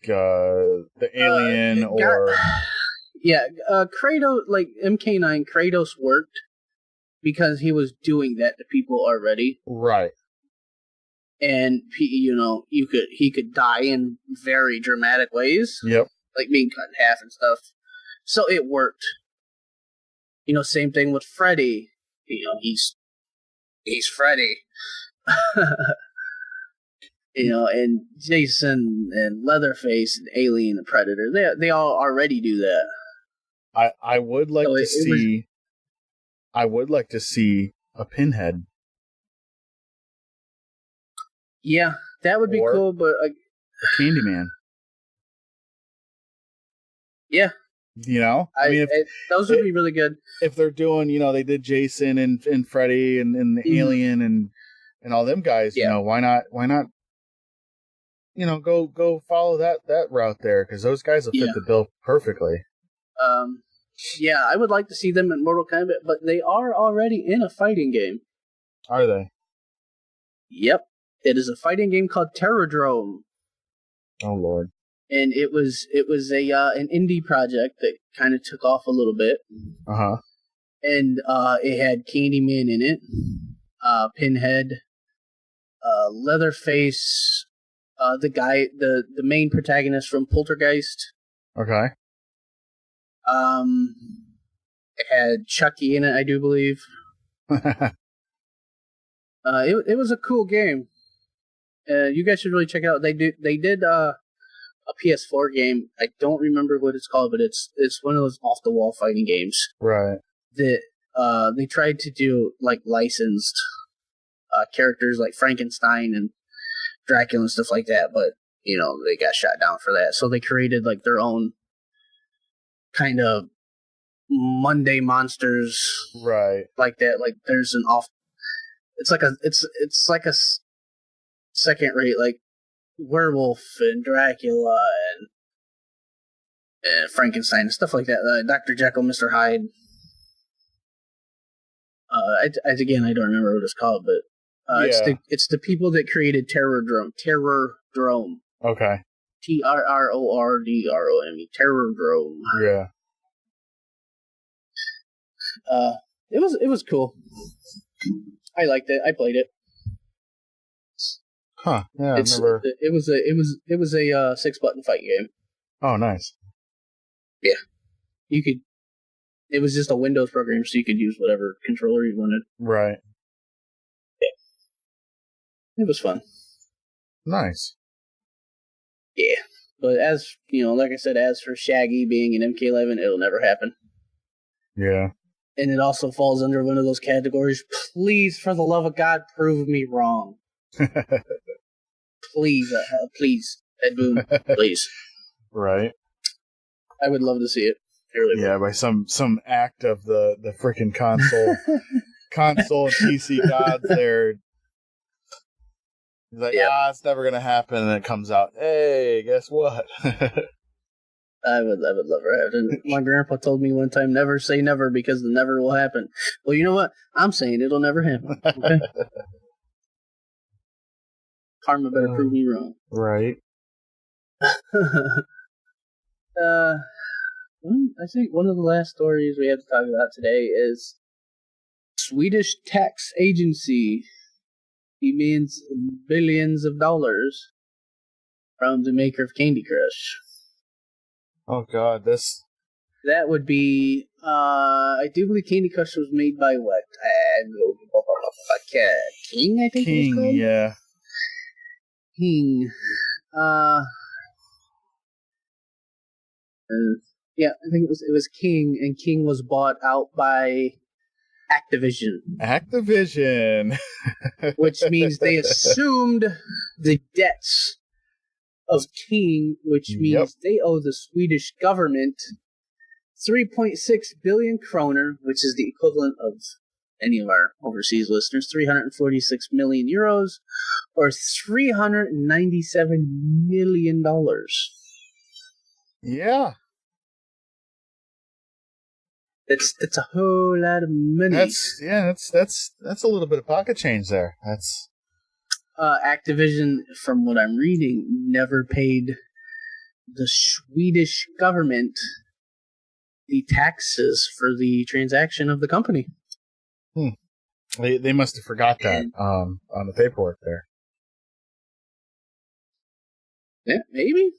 S2: the alien or
S3: Kratos, like MK9 Kratos worked because he was doing that to people already,
S2: right?
S3: And he could die in very dramatic ways,
S2: yep,
S3: like being cut in half and stuff. So it worked. Same thing with Freddy. He's Freddy. And Jason and Leatherface and Alien and Predator. They all already do that.
S2: I would like to see. I would like to see a Pinhead.
S3: Yeah, that would be cool, but
S2: a Candyman.
S3: Yeah.
S2: I mean,
S3: those would be really good.
S2: If they're doing, they did Jason and Freddy and the Alien and all them guys, why not, go follow that route there, because those guys will fit the bill perfectly.
S3: Yeah, I would like to see them in Mortal Kombat, but they are already in a fighting game.
S2: Are they?
S3: Yep. It is a fighting game called Terrordrome.
S2: Oh, Lord.
S3: And it was an indie project that kind of took off a little bit.
S2: Uh-huh.
S3: And it had Candyman in it, Pinhead, Leatherface, the main protagonist from Poltergeist.
S2: Okay.
S3: It had Chucky in it, I do believe. It was a cool game. You guys should really check it out. They did a PS4 game. I don't remember what it's called, but it's one of those off the wall fighting games.
S2: Right.
S3: That they tried to do like licensed characters like Frankenstein and Dracula and stuff like that, but they got shot down for that. So they created like their own kind of Monday monsters,
S2: right? Like
S3: that. Like there's an off. It's like a second rate like werewolf and Dracula and Frankenstein and stuff like that. Dr. Jekyll, Mr. Hyde. I don't remember what it's called, but it's the people that created Terrordrome.
S2: Okay.
S3: Terrordrome. Terrordrome.
S2: Yeah.
S3: It was cool. I liked it. I played it.
S2: Huh. Yeah, I remember.
S3: It was a 6-button fight game.
S2: Oh, nice.
S3: Yeah. It was just a Windows program, so you could use whatever controller you wanted.
S2: Right.
S3: Yeah. It was fun.
S2: Nice.
S3: Yeah. But as, like I said, as for Shaggy being an MK11, it'll never happen.
S2: Yeah.
S3: And it also falls under one of those categories. Please, for the love of God, prove me wrong. Please, Ed Boon, please.
S2: Right.
S3: I would love to see it.
S2: Yeah, by some act of the freaking console and PC gods there. He's like, it's never gonna happen, and it comes out, hey, guess what?
S3: I would love it. My grandpa told me one time, never say never because the never will happen. Well, you know what? I'm saying it'll never happen. Okay? Karma better prove me wrong.
S2: Right.
S3: I think one of the last stories we have to talk about today is Swedish tax agency demands billions of dollars from the maker of Candy Crush.
S2: Oh God,
S3: that would be. I do believe Candy Crush was made by what? King, I think.
S2: King, yeah.
S3: King. Yeah, I think it was King, and King was bought out by Activision. Which means they assumed the debts of King, which means they owe the Swedish government 3.6 billion kroner, which is the equivalent of any of our overseas listeners, 346 million euros, or $397 million.
S2: Yeah.
S3: It's a whole lot of money.
S2: That's a little bit of pocket change there. That's
S3: Activision, from what I'm reading, never paid the Swedish government the taxes for the transaction of the company.
S2: They must have forgot that on the paperwork there.
S3: Yeah, maybe.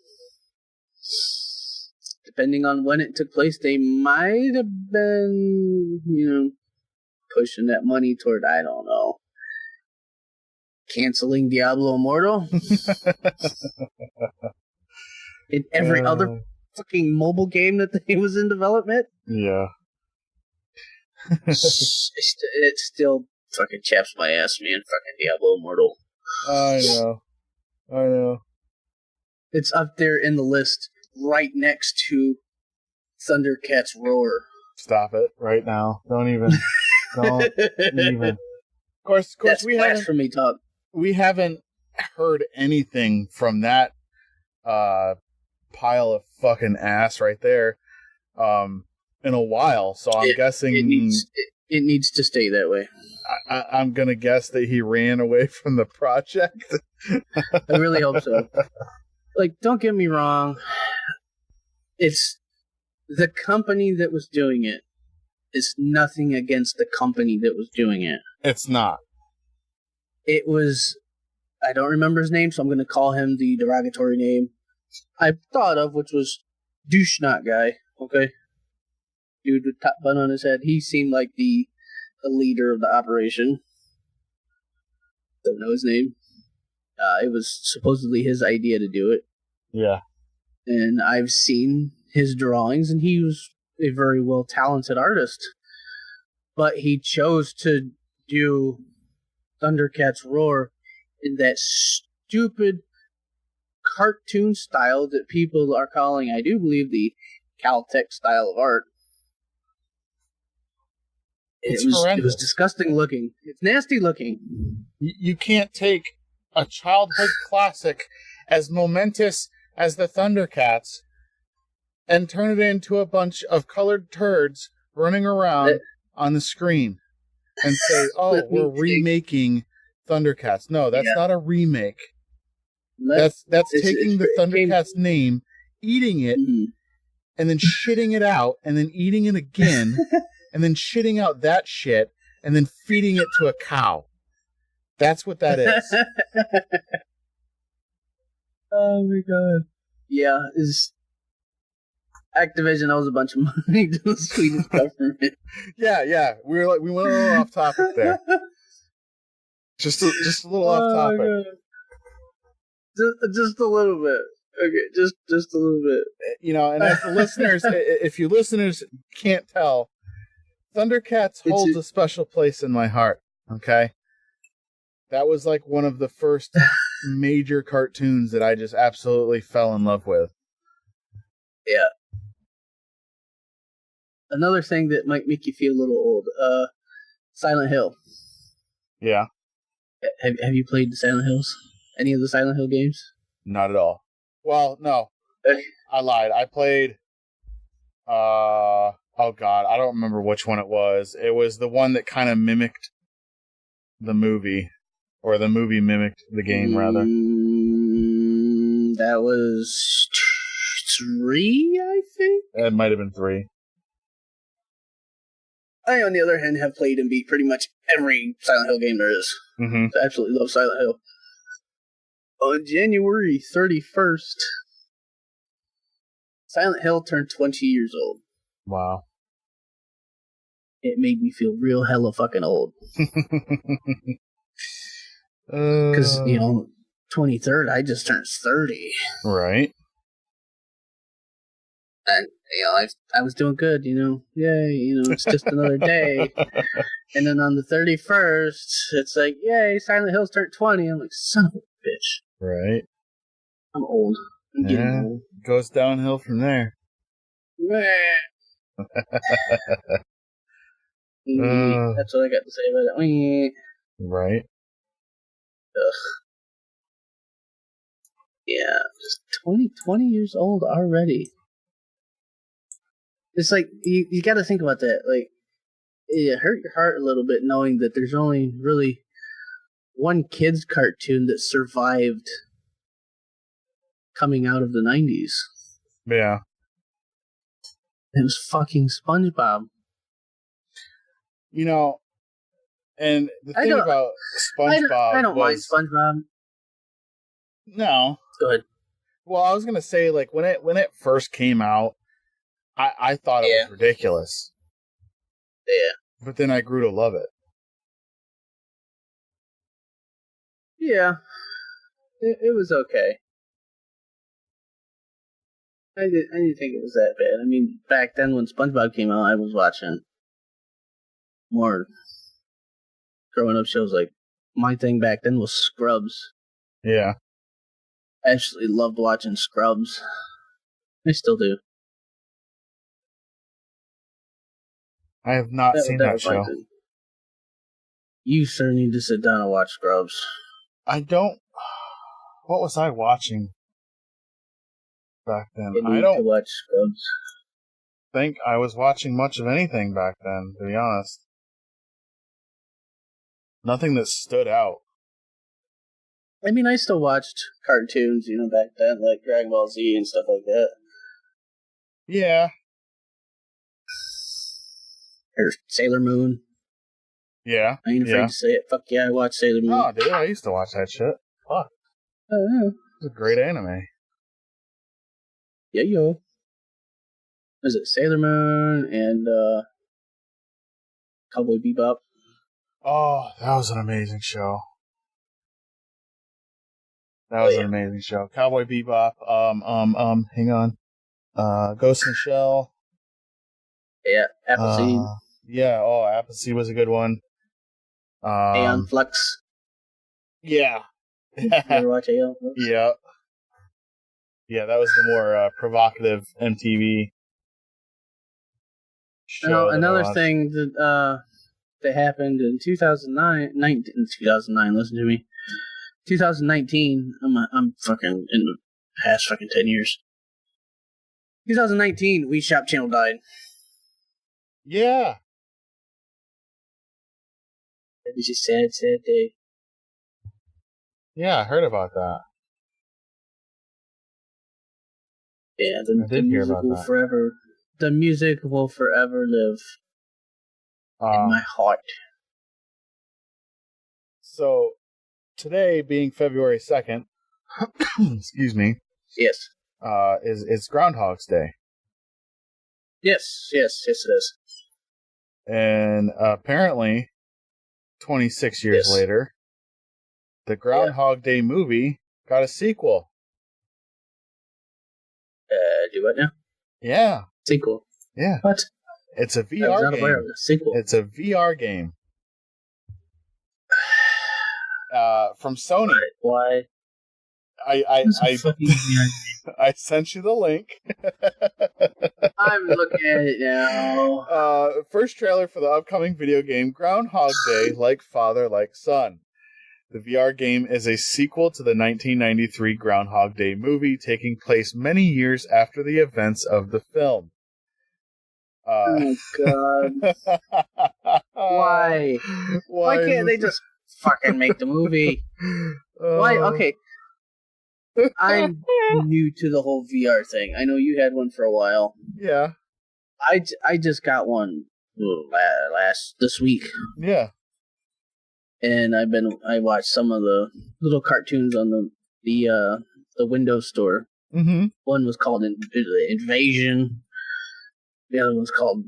S3: Depending on when it took place, they might have been, pushing that money toward, I don't know, canceling Diablo Immortal. In every other fucking mobile game that was in development.
S2: Yeah.
S3: It still fucking chaps my ass, man. Fucking Diablo Immortal.
S2: I know.
S3: It's up there in the list, right next to Thundercats Roar.
S2: Stop it right now. Don't even. Don't even. Of course,
S3: that's
S2: we
S3: blasphemy talk.
S2: We haven't heard anything from that pile of fucking ass right there in a while, so I'm guessing
S3: it needs to stay that way.
S2: I'm gonna guess that he ran away from the project.
S3: I really hope so. Like, don't get me wrong, it's the company that was doing it. It's nothing against the company that was doing it.
S2: It's not.
S3: It was, I don't remember his name, so I'm going to call him the derogatory name I thought of, which was Douche Knot Guy. Okay? Dude with top bun on his head. He seemed like the leader of the operation. Don't know his name. It was supposedly his idea to do it.
S2: Yeah.
S3: And I've seen his drawings, and he was a very well talented artist. But he chose to do Thundercats Roar in that stupid cartoon style that people are calling, I do believe, the Caltech style of art. It was disgusting looking. It's nasty looking.
S2: You can't take a childhood classic as momentous as the Thundercats and turn it into a bunch of colored turds running around on the screen and say, oh, we're remaking Thundercats. No, that's not a remake. That's taking the Thundercats name, eating it, and then shitting it out, and then eating it again, and then shitting out that shit, and then feeding it to a cow. That's what that is.
S3: Oh my god. Yeah, Activision owes a bunch of money to the Swedish government. Yeah.
S2: We went a little off topic there. Just a little off topic.
S3: Just a little bit. Okay, just a little bit.
S2: And as the listeners, if you listeners can't tell, Thundercats holds a special place in my heart. Okay, that was like one of the first major cartoons that I just absolutely fell in love with.
S3: Yeah. Another thing that might make you feel a little old, Silent Hill.
S2: Yeah.
S3: Have you played the Silent Hills? Any of the Silent Hill games?
S2: Not at all. Well, no. I lied. I played, oh god, I don't remember which one it was. It was the one that kind of mimicked the movie. Or the movie mimicked the game, rather.
S3: That was 3, I think?
S2: It might have been 3.
S3: I, on the other hand, have played and beat pretty much every Silent Hill game there is.
S2: Mm-hmm.
S3: I absolutely love Silent Hill. On January 31st, Silent Hill turned 20 years old.
S2: Wow.
S3: It made me feel real hella fucking old. Because, 23rd, I just turned 30.
S2: Right.
S3: And, I was doing good, yay, it's just another day. And then on the 31st, it's like, yay, Silent Hill's turned 20. I'm like, son of a bitch.
S2: Right.
S3: I'm old. I'm getting old.
S2: Goes downhill from there.
S3: That's what I got to say about it.
S2: Right.
S3: Ugh. Yeah, just 20 years old already. It's like, you got to think about that. Like, it hurt your heart a little bit knowing that there's only really one kids cartoon that survived coming out of the 90s.
S2: Yeah.
S3: It was fucking SpongeBob.
S2: You know, and the thing about SpongeBob
S3: I don't mind SpongeBob.
S2: No.
S3: Good.
S2: Well, I was gonna say, like, when it first came out, I thought it was ridiculous.
S3: Yeah.
S2: But then I grew to love it.
S3: Yeah. It was okay. I didn't think it was that bad. I mean, back then when SpongeBob came out, I was watching more growing up shows. Like, my thing back then was Scrubs.
S2: Yeah.
S3: I actually loved watching Scrubs. I still do.
S2: I have not seen that show.
S3: You sure need to sit down and watch Scrubs.
S2: I don't. What was I watching back then? I don't
S3: watch Scrubs.
S2: think I was watching much of anything back then, to be honest. Nothing that stood out.
S3: I mean, I still watched cartoons, back then, like Dragon Ball Z and stuff like that.
S2: Yeah.
S3: Or Sailor Moon.
S2: Yeah.
S3: I ain't afraid to say it. Fuck yeah, I watched Sailor Moon.
S2: Oh, dude, I used to watch that shit. Fuck.
S3: Oh, yeah.
S2: It's a great anime.
S3: Yeah, yo. Was it Sailor Moon and Cowboy Bebop?
S2: Oh, that was an amazing show. That was an amazing show. Cowboy Bebop. Hang on. Ghost in the Shell.
S3: Yeah, Appleseed.
S2: Yeah. Oh, Appleseed was a good one.
S3: Aeon Flux.
S2: Yeah.
S3: You ever watch Aeon Flux?
S2: Yeah. Yeah, that was the more provocative MTV show.
S3: Now, another thing that happened in 2009, listen to me. 2019, I'm fucking in the past fucking 10 years. 2019, Wii Shop Channel died.
S2: Yeah.
S3: It was a sad, sad day.
S2: Yeah, I heard about that.
S3: Yeah, the music will forever. The music will forever live in my heart.
S2: So, today being February 2nd, excuse me.
S3: Yes.
S2: Is Groundhog's Day.
S3: Yes, it is.
S2: And apparently, 26 years later, the Groundhog Day movie got a sequel.
S3: Do what now?
S2: Yeah.
S3: Sequel.
S2: Yeah.
S3: What?
S2: It's a VR game.
S3: Aware of the sequel.
S2: It's a VR game. From Sony.
S3: Right, why?
S2: I sent you the link.
S3: I'm looking at it now.
S2: First trailer for the upcoming video game Groundhog Day, Like Father, Like Son. The VR game is a sequel to the 1993 Groundhog Day movie, taking place many years after the events of the film.
S3: Oh, God. Why? Why can't they just fucking make the movie? Why? Okay. I'm new to the whole VR thing. I know you had one for a while.
S2: Yeah.
S3: I just got one this week.
S2: Yeah.
S3: And I watched some of the little cartoons on the Windows Store.
S2: Mm-hmm. One
S3: was called Invasion. The other one's called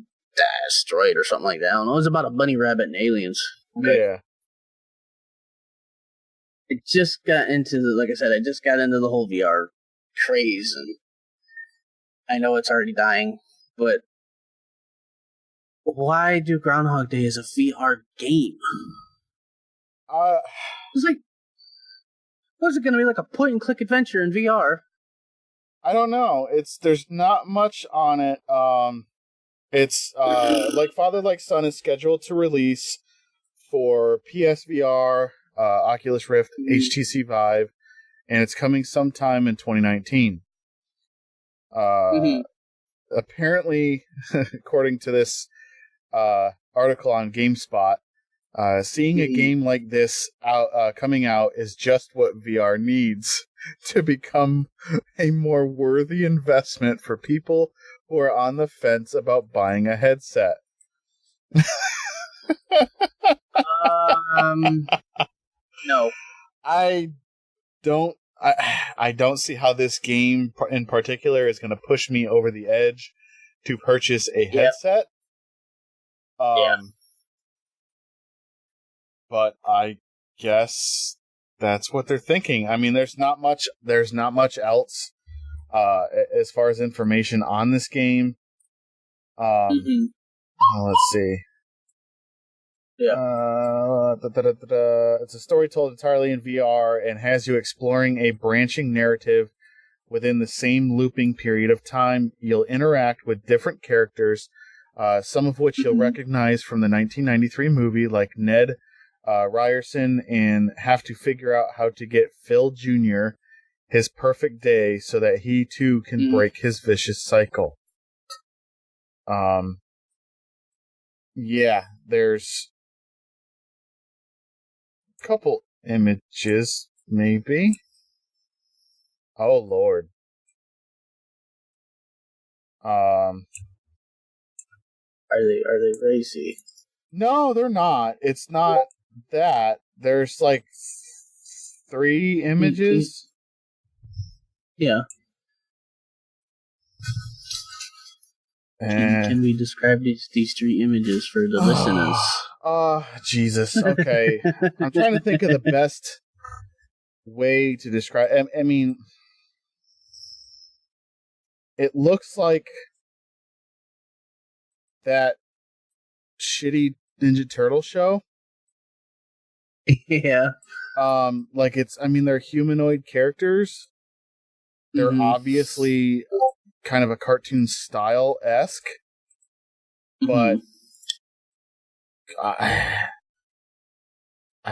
S3: Destroyed or something like that. I don't know. It was about a bunny rabbit and aliens.
S2: Yeah.
S3: I just got into the whole VR craze, and I know it's already dying, but why do Groundhog Day as a VR game? It's like, was it going to be like a point-and-click adventure in VR?
S2: I don't know. There's not much on it. It's Like Father, Like Son is scheduled to release for PSVR, Oculus Rift, HTC Vive, and it's coming sometime in 2019. Apparently, according to this article on GameSpot, Seeing a game like this coming out is just what VR needs to become a more worthy investment for people who are on the fence about buying a headset.
S3: No.
S2: I don't see how this game in particular is going to push me over the edge to purchase a headset. But I guess that's what they're thinking. I mean, there's not much else as far as information on this game. Let's see.
S3: Yeah.
S2: It's a story told entirely in VR and has you exploring a branching narrative within the same looping period of time. You'll interact with different characters, some of which you'll recognize from the 1993 movie, like Ned Ryerson, and have to figure out how to get Phil Jr. his perfect day so that he too can break his vicious cycle. Yeah, there's a couple images, maybe. Oh Lord.
S3: Are they racy?
S2: No, they're not. It's not that. There's like 3 images.
S3: Yeah. Can we describe these 3 images for the listeners?
S2: Oh, Jesus. Okay. I'm trying to think of the best way to describe. I mean, it looks like that shitty Ninja Turtle show.
S3: Yeah.
S2: Like they're humanoid characters. They're obviously kind of a cartoon style-esque, but I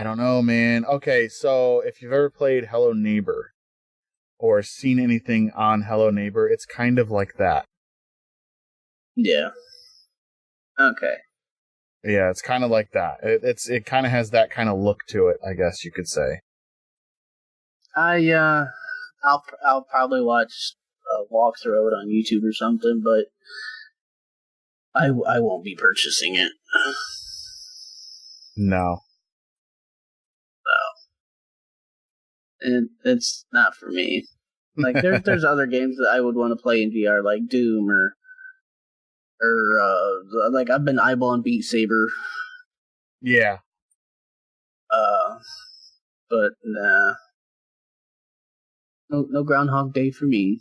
S2: don't know, man. Okay, so if you've ever played Hello Neighbor or seen anything on Hello Neighbor, it's kind of like that.
S3: Yeah. Okay.
S2: Yeah, it's kind of like that. It kind of has that kind of look to it, I guess you could say.
S3: I'll probably watch a walkthrough of it on YouTube or something, but I won't be purchasing it.
S2: No.
S3: And it's not for me. Like there's other games that I would want to play in VR, like Doom or like I've been eyeballing Beat Saber.
S2: Yeah.
S3: But nah. No Groundhog Day for me.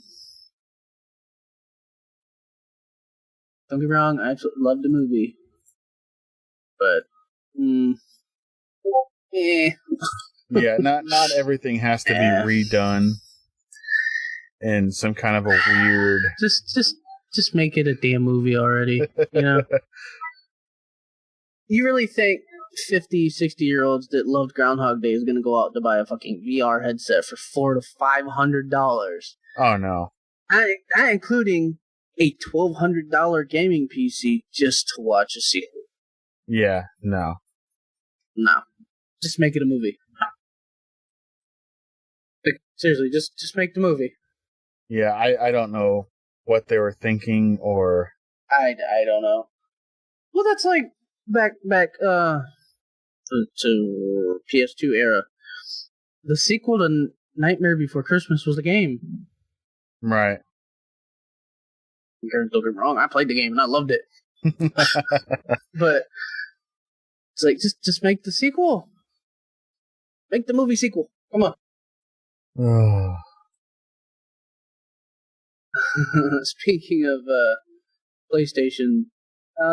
S3: Don't get me wrong, I absolutely love the movie. But
S2: Yeah, not everything has to be redone in some kind of a weird.
S3: Just make it a damn movie already. You know. You really think 50, 60-year-olds that loved Groundhog Day is going to go out to buy a fucking VR headset for $400 to $500?
S2: Oh no!
S3: Not including a $1,200 gaming PC just to watch a sequel.
S2: Yeah, no.
S3: Just make it a movie. Like, seriously, just make the movie.
S2: Yeah, I don't know what they were thinking, or
S3: I don't know. Well, that's like back to PS2 era. The sequel to Nightmare Before Christmas was the game.
S2: Right.
S3: Don't get me wrong, I played the game and I loved it. But it's like just make the sequel. Make the movie sequel. Come on. Speaking of PlayStation,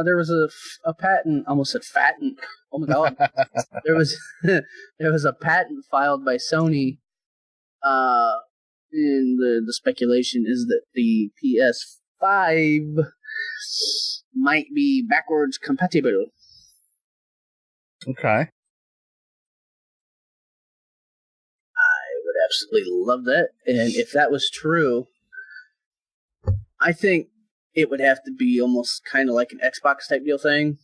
S3: there was a patent. Almost said fatent. Oh my god! there was a patent filed by Sony. And the speculation is that the PS5 might be backwards compatible.
S2: Okay.
S3: I would absolutely love that. And if that was true, I think it would have to be almost kind of like an Xbox type deal thing.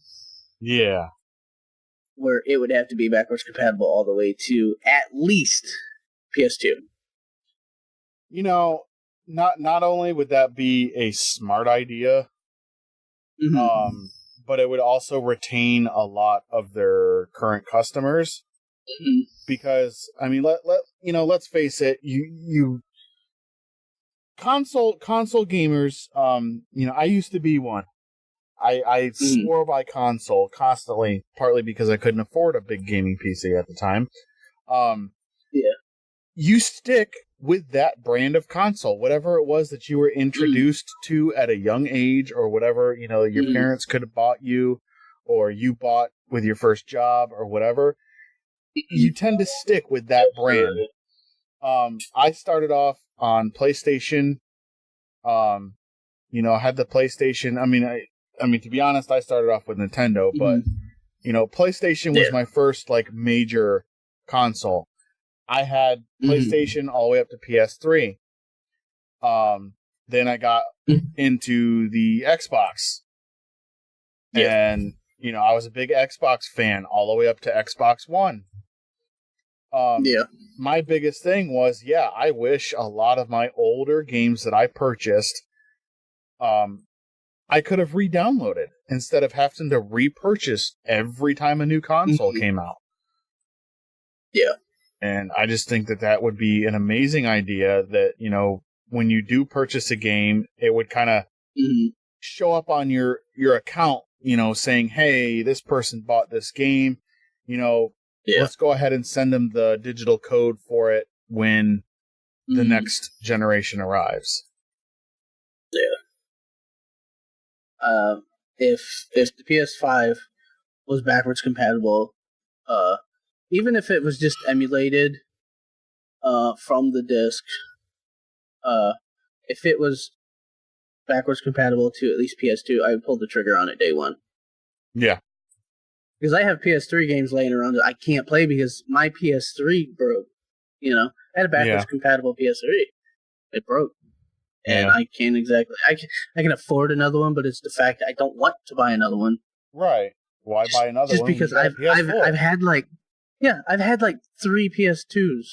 S2: Yeah.
S3: where it would have to be backwards compatible all the way to at least PS2.
S2: You know, not only would that be a smart idea, but it would also retain a lot of their current customers. Because I mean, let's face it, you console gamers. I used to be one. I swore by console constantly, partly because I couldn't afford a big gaming PC at the time. You stick with that brand of console, whatever it was that you were introduced to at a young age, or whatever, your parents could have bought you, or you bought with your first job, or whatever. You tend to stick with that brand. I started off on PlayStation. I had the PlayStation. I mean, to be honest, I started off with Nintendo, but PlayStation was my first major console. I had PlayStation all the way up to PS3. Then I got into the Xbox. And, I was a big Xbox fan all the way up to Xbox One. My biggest thing was, I wish a lot of my older games that I purchased, I could have re-downloaded instead of having to repurchase every time a new console came out. And I just think that would be an amazing idea that, when you do purchase a game, it would kind of show up on your account, saying, hey, this person bought this game, let's go ahead and send them the digital code for it when the next generation arrives.
S3: If the PS5 was backwards compatible, even if it was just emulated from the disc, if it was backwards compatible to at least PS2, I would pull the trigger on it day one.
S2: Yeah.
S3: Because I have PS3 games laying around that I can't play because my PS3 broke. I had a backwards compatible PS3. It broke. And I can't exactly... I can afford another one, but it's the fact that I don't want to buy another one.
S2: Right. Why buy another
S3: just
S2: one?
S3: Just because I've had I've had 3 PS2s.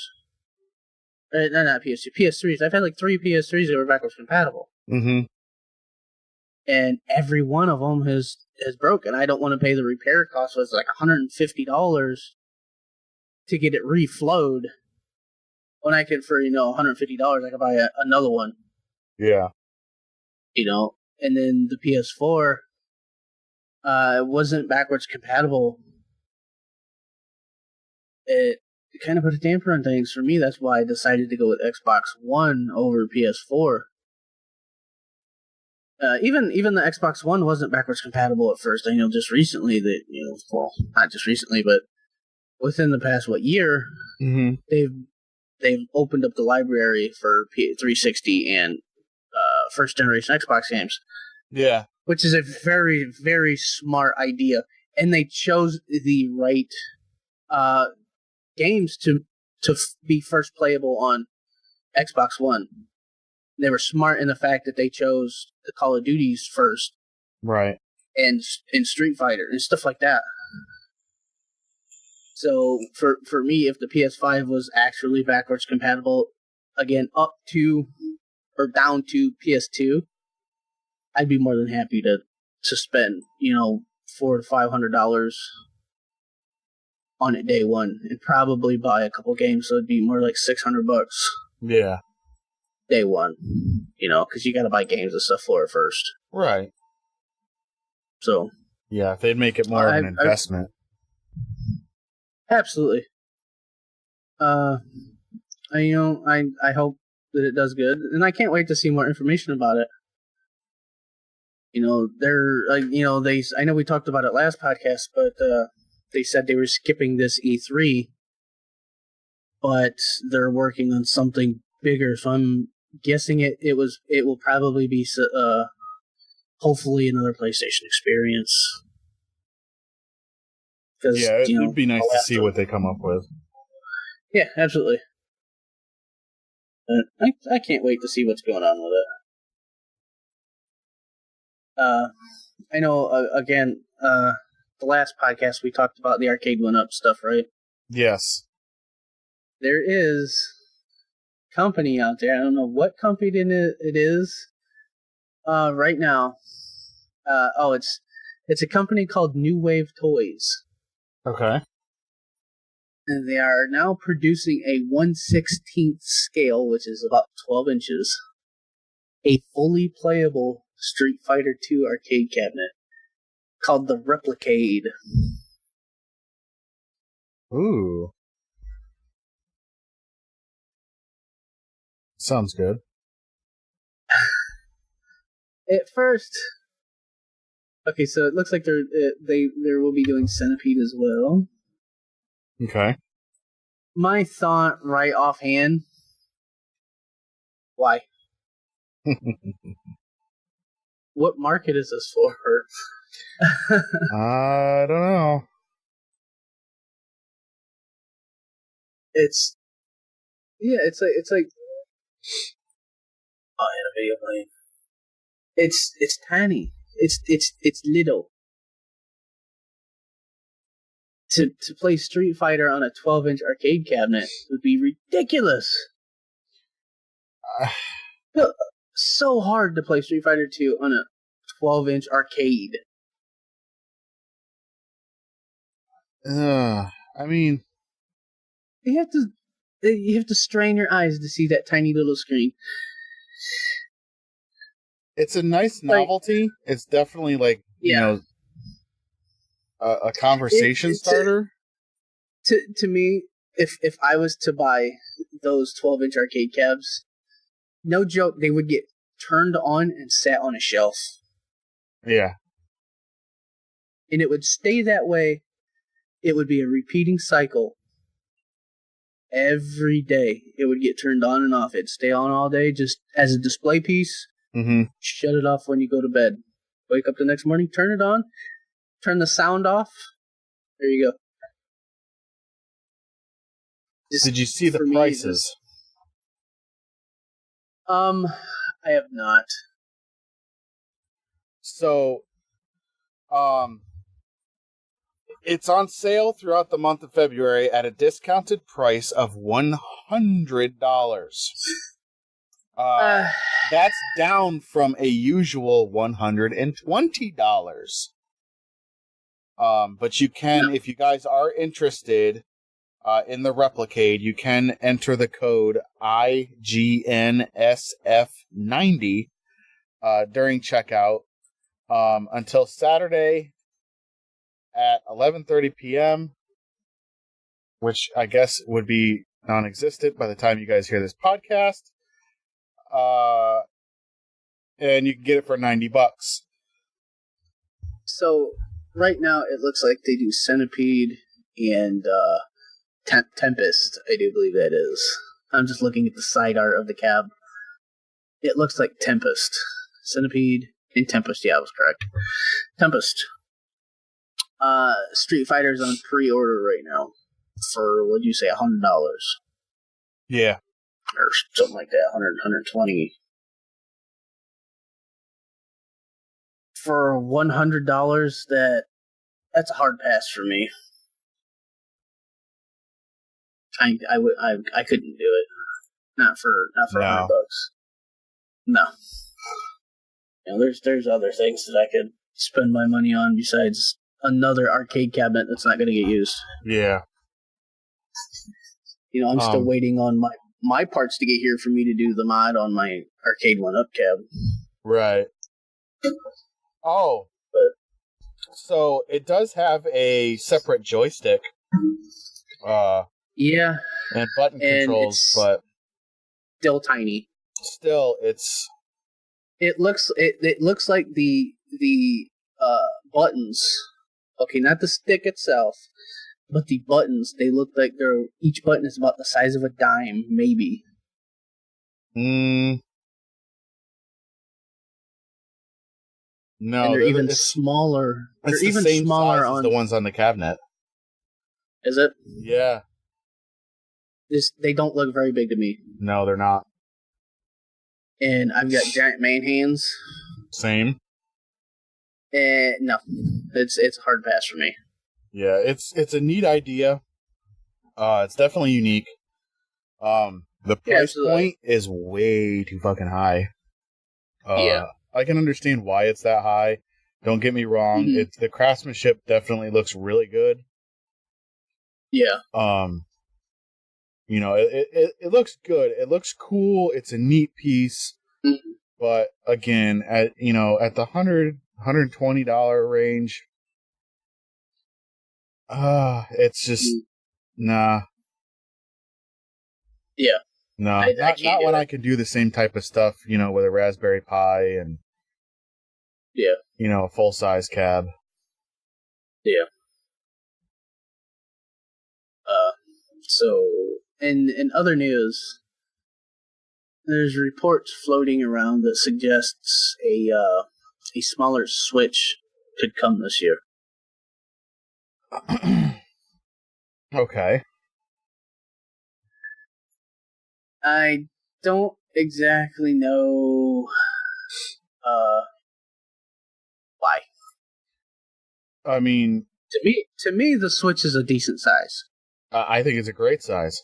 S3: No, not PS2, PS3s. I've had 3 PS3s that were backwards compatible.
S2: Mm-hmm.
S3: And every one of them has broken. I don't want to pay the repair cost. So it's $150 to get it reflowed. When I could, for $150, I could buy another one.
S2: Yeah.
S3: And then the PS4, it wasn't backwards compatible. It kind of put a damper on things for me. That's why I decided to go with Xbox One over PS4. Even the Xbox One wasn't backwards compatible at first. I know just recently that, not just recently, but within the past, year, they've opened up the library for 360 and first generation Xbox games.
S2: Yeah.
S3: Which is a very, very smart idea. And they chose the right games to be first playable on Xbox One. They were smart in the fact that they chose the Call of Duties first.
S2: Right.
S3: And Street Fighter and stuff like that. So for me, if the PS5 was actually backwards compatible, again, up to or down to PS2, I'd be more than happy to spend, $400 to $500 on it day one and probably buy a couple games. So it'd be more like $600.
S2: Yeah.
S3: Day one, because you got to buy games and stuff for it first.
S2: Right.
S3: So.
S2: Yeah, if they'd make it more of an investment.
S3: Absolutely. I hope that it does good, and I can't wait to see more information about it. I know we talked about it last podcast, but they said they were skipping this E3, but they're working on something bigger. So I'm guessing it will probably be hopefully another PlayStation experience.
S2: Yeah, it'd be nice to see what they come up with.
S3: Yeah, absolutely. I can't wait to see what's going on with it. I know, again, the last podcast we talked about the arcade one-up stuff, right?
S2: Yes.
S3: There is a company out there. I don't know what company it is right now. It's a company called New Wave Toys.
S2: Okay.
S3: And they are now producing a 1/16th scale, which is about 12 inches, a fully playable Street Fighter II arcade cabinet called the Replicade.
S2: Ooh. Sounds good.
S3: At first, okay, so it looks like they will be doing Centipede as well.
S2: Okay.
S3: My thought right offhand, why? What market is this for?
S2: I don't know.
S3: It's like oh, I had a video playing. It's tiny. It's little. To play Street Fighter on a 12-inch arcade cabinet would be ridiculous. So hard to play Street Fighter 2 on a 12-inch arcade.
S2: I mean,
S3: You have to strain your eyes to see that tiny little screen.
S2: it's a nice novelty. It's definitely like, you know, a conversation starter.
S3: To me, if I was to buy those 12-inch arcade cabs, no joke, they would get turned on and sat on a shelf.
S2: Yeah.
S3: And it would stay that way. It would be a repeating cycle. Every day, it would get turned on and off. It'd stay on all day just as a display piece.
S2: Mm-hmm.
S3: Shut it off when you go to bed. Wake up the next morning, turn it on, turn the sound off. There you go.
S2: Did you see the prices?
S3: I have not.
S2: So, it's on sale throughout the month of February at a discounted price of $100. That's down from a usual $120. But you can, if you guys are interested in the Replicade, you can enter the code IGNSF90 during checkout until Saturday at 11:30 p.m., which I guess would be non-existent by the time you guys hear this podcast. And you can get it for $90.
S3: So right now it looks like they do Centipede and Tempest. I do believe that is. I'm just looking at the side art of the cab. It looks like Tempest, Centipede, and Tempest. Yeah, I was correct. Tempest. Street Fighter's on pre-order right now for, what'd you say, $100?
S2: Yeah.
S3: Or something like that, 120. For $100, that's a hard pass for me. I couldn't do it. Not for $100. No. You know, there's other things that I could spend my money on besides another arcade cabinet that's not going to get used.
S2: Yeah.
S3: You know, I'm still waiting on my parts to get here for me to do the mod on my arcade one-up cab.
S2: Right. Oh. So it does have a separate joystick.
S3: Yeah.
S2: And button controls, but
S3: still tiny.
S2: Still,
S3: it looks like the buttons. Okay, not the stick itself, but the buttons. They look like each button is about the size of a dime, maybe.
S2: No,
S3: and they're even smaller.
S2: It's
S3: they're even
S2: the same
S3: smaller
S2: size as the ones on the cabinet.
S3: Is it?
S2: Yeah.
S3: They don't look very big to me.
S2: No, they're not.
S3: And I've got giant man hands.
S2: Same.
S3: No, it's a hard pass for me.
S2: Yeah, it's a neat idea. It's definitely unique. The price point is way too fucking high. I can understand why it's that high. Don't get me wrong.
S3: Mm-hmm.
S2: The craftsmanship definitely looks really good.
S3: Yeah.
S2: It looks good. It looks cool. It's a neat piece.
S3: Mm-hmm.
S2: But again, at the $120 range, it's just nah.
S3: Yeah.
S2: No, not when I can do the same type of stuff, with a Raspberry Pi and a full size cab.
S3: Yeah. So in other news, there's reports floating around that suggests a smaller Switch could come this year.
S2: Okay.
S3: I don't exactly know why.
S2: I mean,
S3: to me, the Switch is a decent size.
S2: I think it's a great size.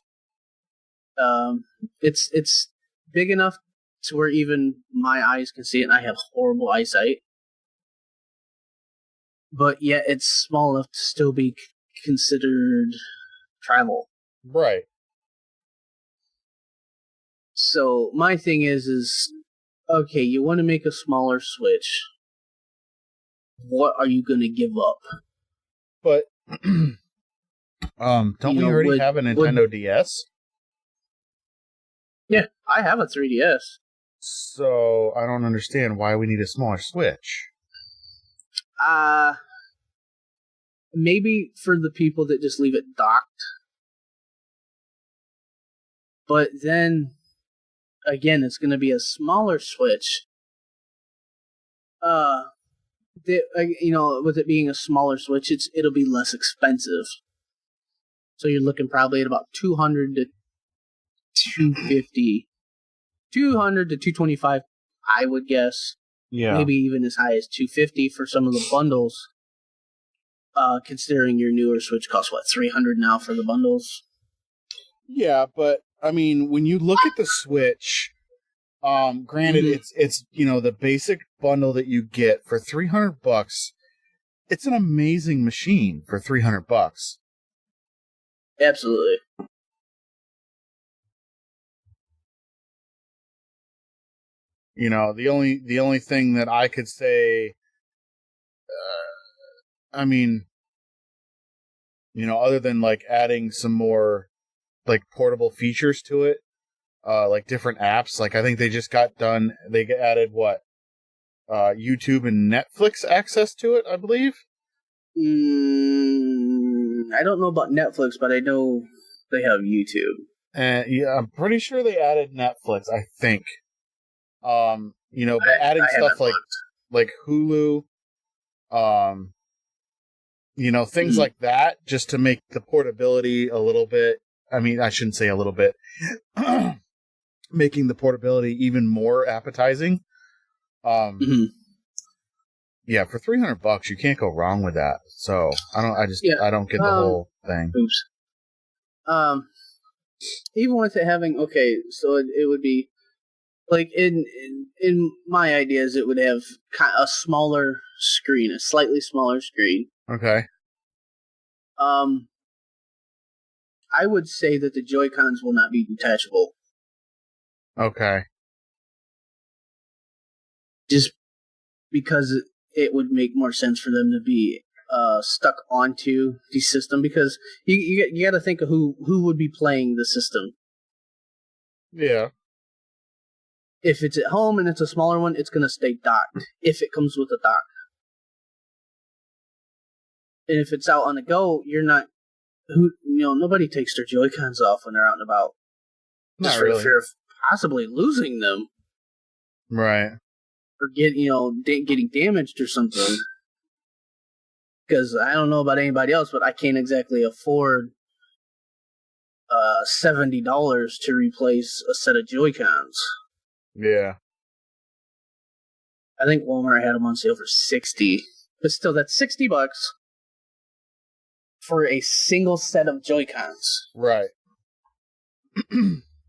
S3: It's big enough to where even my eyes can see it, and I have horrible eyesight. But yet, it's small enough to still be considered travel.
S2: Right.
S3: So my thing is okay, you want to make a smaller Switch. What are you going to give up?
S2: But don't we already have a Nintendo DS?
S3: Yeah, I have a 3DS.
S2: So I don't understand why we need a smaller Switch.
S3: Maybe for the people that just leave it docked. But then again, it's going to be a smaller Switch. With it being a smaller Switch, it'll be less expensive. So you're looking probably at about $200 to $250, $200 to $225, I would guess.
S2: Yeah.
S3: Maybe even as high as $250 for some of the bundles. Considering your newer Switch costs $300 now for the bundles.
S2: Yeah, but I mean, when you look at the Switch, granted, it's the basic bundle that you get for $300. It's an amazing machine for $300.
S3: Absolutely.
S2: The only thing that I could say, other than like adding some more like portable features to it, like different apps. Like I think they just got done. They added YouTube and Netflix access to it, I believe.
S3: I don't know about Netflix, but I know they have YouTube.
S2: Yeah, I'm pretty sure they added Netflix. I think. But adding stuff like Hulu, things like that, just to make the portability a little bit. I mean, I shouldn't say a little bit. Making the portability even more appetizing. Yeah, for $300, you can't go wrong with that. So I don't get the whole thing.
S3: Oops. Even with it having so it would be like in my ideas, it would have a smaller screen, a slightly smaller screen.
S2: Okay.
S3: I would say that the Joy-Cons will not be detachable.
S2: Okay.
S3: Just because it would make more sense for them to be stuck onto the system, because you got to think of who would be playing the system.
S2: Yeah.
S3: If it's at home and it's a smaller one, it's going to stay docked if it comes with a dock. And if it's out on the go, you're not. Nobody takes their Joy-Cons off when they're out and about.
S2: Not really.
S3: For the fear of possibly losing them.
S2: Right.
S3: Or getting damaged or something. Because I don't know about anybody else, but I can't exactly afford $70 to replace a set of Joy-Cons.
S2: Yeah.
S3: I think Walmart had them on sale for $60. But still, that's $60 for a single set of Joy-Cons.
S2: Right.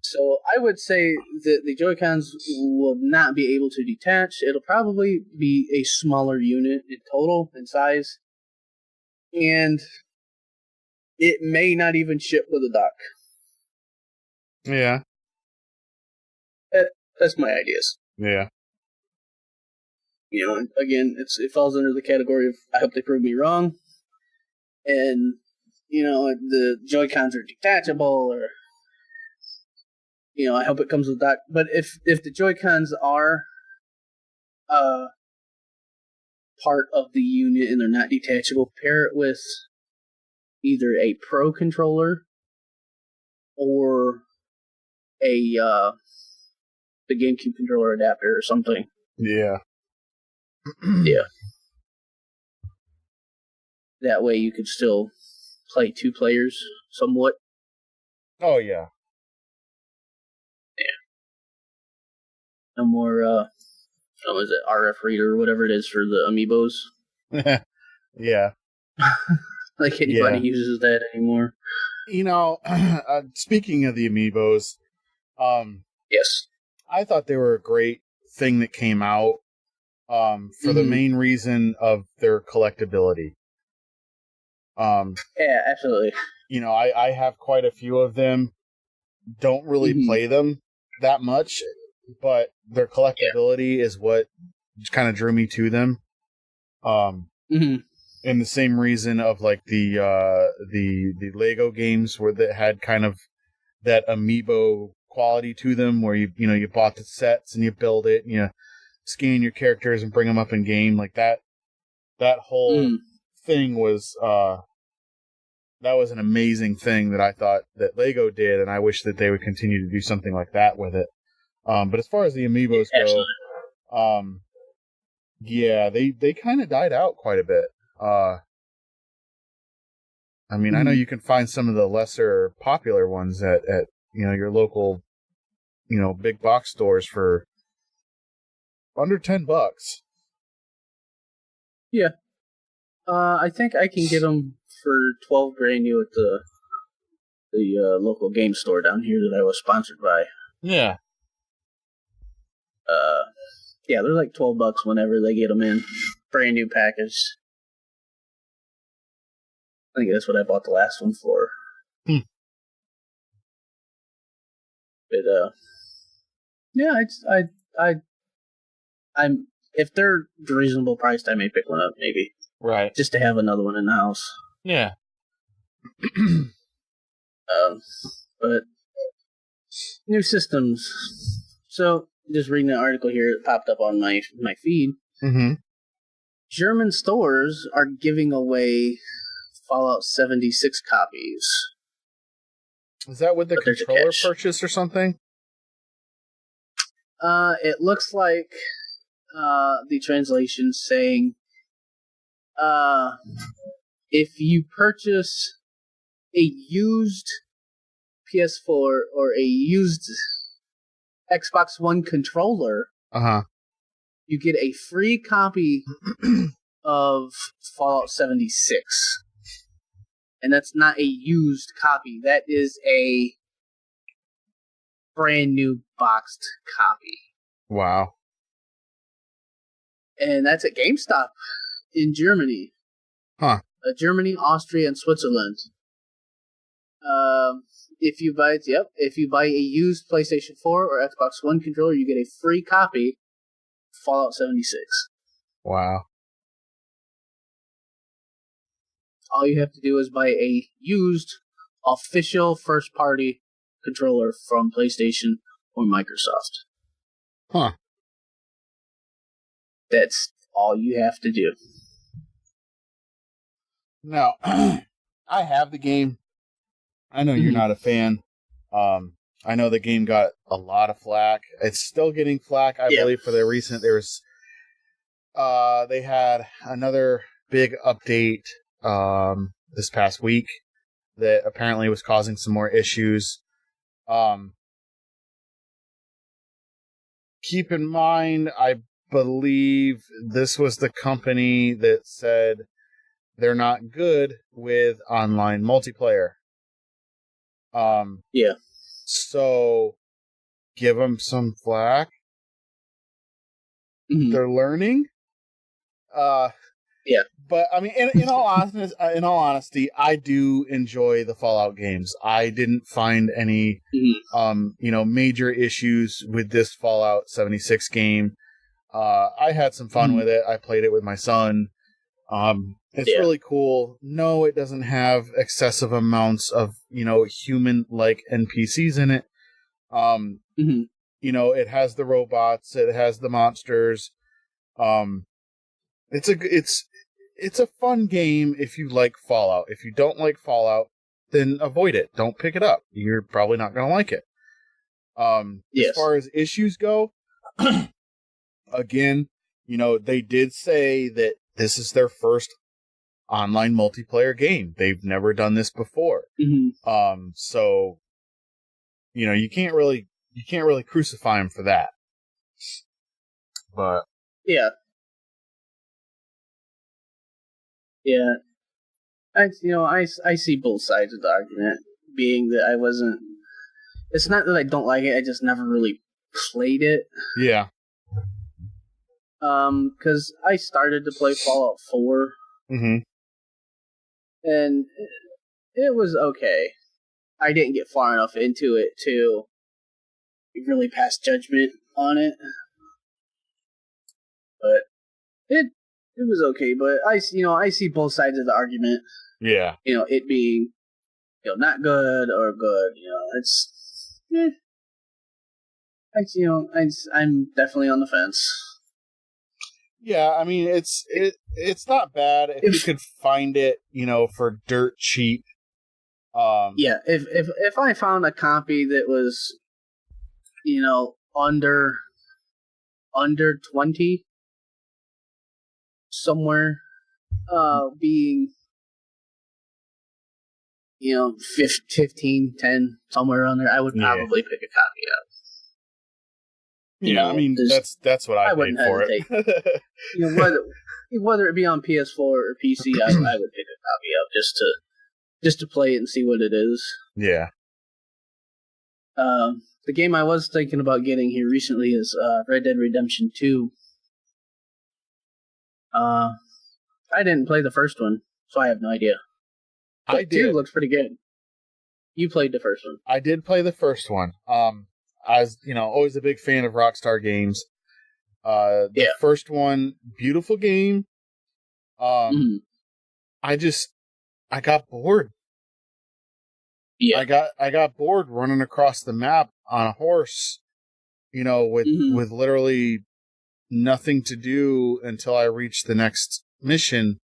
S3: So I would say that the Joy-Cons will not be able to detach. It'll probably be a smaller unit in total in size. And it may not even ship with a dock.
S2: Yeah.
S3: That's my ideas.
S2: Yeah.
S3: You know, again, it falls under the category of I hope they prove me wrong. And, you know, the Joy-Cons are detachable, or, you know, I hope it comes with that. But if the Joy-Cons are part of the unit and they're not detachable, pair it with either a Pro controller or the GameCube controller adapter or something.
S2: Yeah.
S3: Yeah. That way you could still play 2 players somewhat.
S2: Oh, yeah.
S3: Yeah. No more, what is it, RF reader or whatever it is for the Amiibos.
S2: Yeah.
S3: Like anybody uses that anymore.
S2: You know, speaking of the Amiibos,
S3: yes,
S2: I thought they were a great thing that came out for the main reason of their collectability.
S3: Yeah, absolutely.
S2: You know, I have quite a few of them. Don't really play them that much, but their collectability is what kind of drew me to them. And the same reason of like the Lego games where that had kind of that Amiibo quality to them, where you bought the sets and you build it and you scan your characters and bring them up in game, like that whole thing was that was an amazing thing that I thought that Lego did, and I wish that they would continue to do something like that with it. But as far as the Amiibos go, yeah, they kind of died out quite a bit. I mean, I know you can find some of the lesser popular ones at your local, big box stores for under $10.
S3: Yeah. I think I can get them for $12 brand new at the local game store down here that I was sponsored by.
S2: Yeah.
S3: Yeah, they're like $12 whenever they get them in. Brand new package. I think that's what I bought the last one for. But, yeah, I'm if they're reasonable priced, I may pick one up, maybe.
S2: Right.
S3: Just to have another one in the house.
S2: Yeah.
S3: But new systems. So, just reading an article here, it popped up on my feed. German stores are giving away Fallout 76 copies.
S2: Is that with the controller purchase or something?
S3: It looks like the translation saying if you purchase a used PS4 or a used Xbox One controller, you get a free copy of Fallout 76. And that's not a used copy. That is a brand new boxed copy.
S2: Wow.
S3: And that's at GameStop in Germany. Germany, Austria, and Switzerland. If you buy a used PlayStation 4 or Xbox One controller, you get a free copy of Fallout 76.
S2: Wow.
S3: All you have to do is buy a used, official first-party controller from PlayStation or Microsoft. That's all you have to do.
S2: Now, I have the game. I know you're not a fan. I know the game got a lot of flack. It's still getting flack, I believe, for the recent. They had another big update this past week that apparently was causing some more issues. Keep in mind, believe this was the company that said they're not good with online multiplayer.
S3: Yeah.
S2: So give them some flack.
S3: Mm-hmm.
S2: They're learning.
S3: Yeah.
S2: But I mean, in all honesty, I do enjoy the Fallout games. I didn't find any, major issues with this Fallout 76 game. I had some fun with it. I played it with my son. It's really cool. No, it doesn't have excessive amounts of, human-like NPCs in it. It has the robots. It has the monsters. It's a fun game if you like Fallout. If you don't like Fallout, then avoid it. Don't pick it up. You're probably not going to like it. As far as issues go, again, they did say that this is their first online multiplayer game. They've never done this before. So, you can't really crucify them for that. But
S3: yeah. Yeah, I see both sides of the argument, being that I wasn't. It's not that I don't like it; I just never really played it.
S2: Yeah.
S3: Because I started to play Fallout 4, and it was okay. I didn't get far enough into it to really pass judgment on it, but it was okay, but I see both sides of the argument.
S2: Yeah.
S3: It being, not good or good. It's, I'm definitely on the fence.
S2: Yeah, I mean, it's not bad if you could find it, for dirt cheap.
S3: Yeah, if I found a copy that was, under 20. Somewhere, being, 15, 10, somewhere around there, I would probably pick a copy up.
S2: I mean, that's what I paid for it.
S3: Whether it be on PS4 or PC, I would pick a copy up just to play it and see what it is.
S2: Yeah.
S3: The game I was thinking about getting here recently is Red Dead Redemption 2. I didn't play the first one, so I have no idea. But
S2: I did.
S3: 2 looks pretty good. You played the first one.
S2: I did play the first one. I was, always a big fan of Rockstar games. The first one, beautiful game. I got bored. Yeah. I got bored running across the map on a horse, with literally nothing to do until I reached the next mission.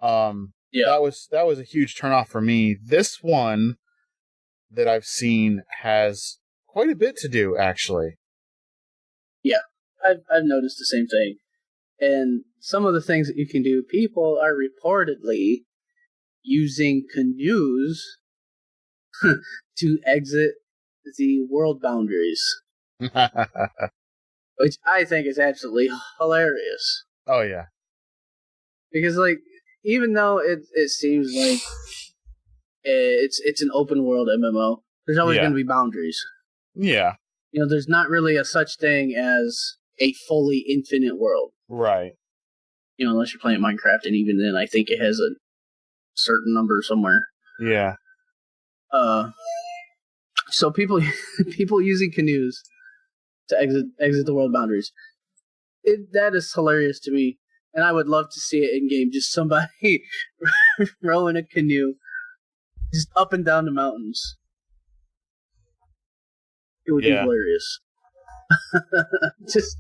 S2: That was a huge turnoff for me. This one that I've seen has quite a bit to do, actually.
S3: Yeah, I've noticed the same thing. And some of the things that you can do, people are reportedly using canoes to exit the world boundaries. Which I think is absolutely hilarious.
S2: Oh, yeah.
S3: Because, even though it seems like it's an open world MMO, there's always going to be boundaries.
S2: Yeah.
S3: There's not really a such thing as a fully infinite world.
S2: Right.
S3: Unless you're playing Minecraft, and even then, I think it has a certain number somewhere.
S2: Yeah.
S3: So people using canoes to exit the world boundaries. That is hilarious to me, and I would love to see it in game. Just somebody rowing a canoe, just up and down the mountains. It would be hilarious. Just.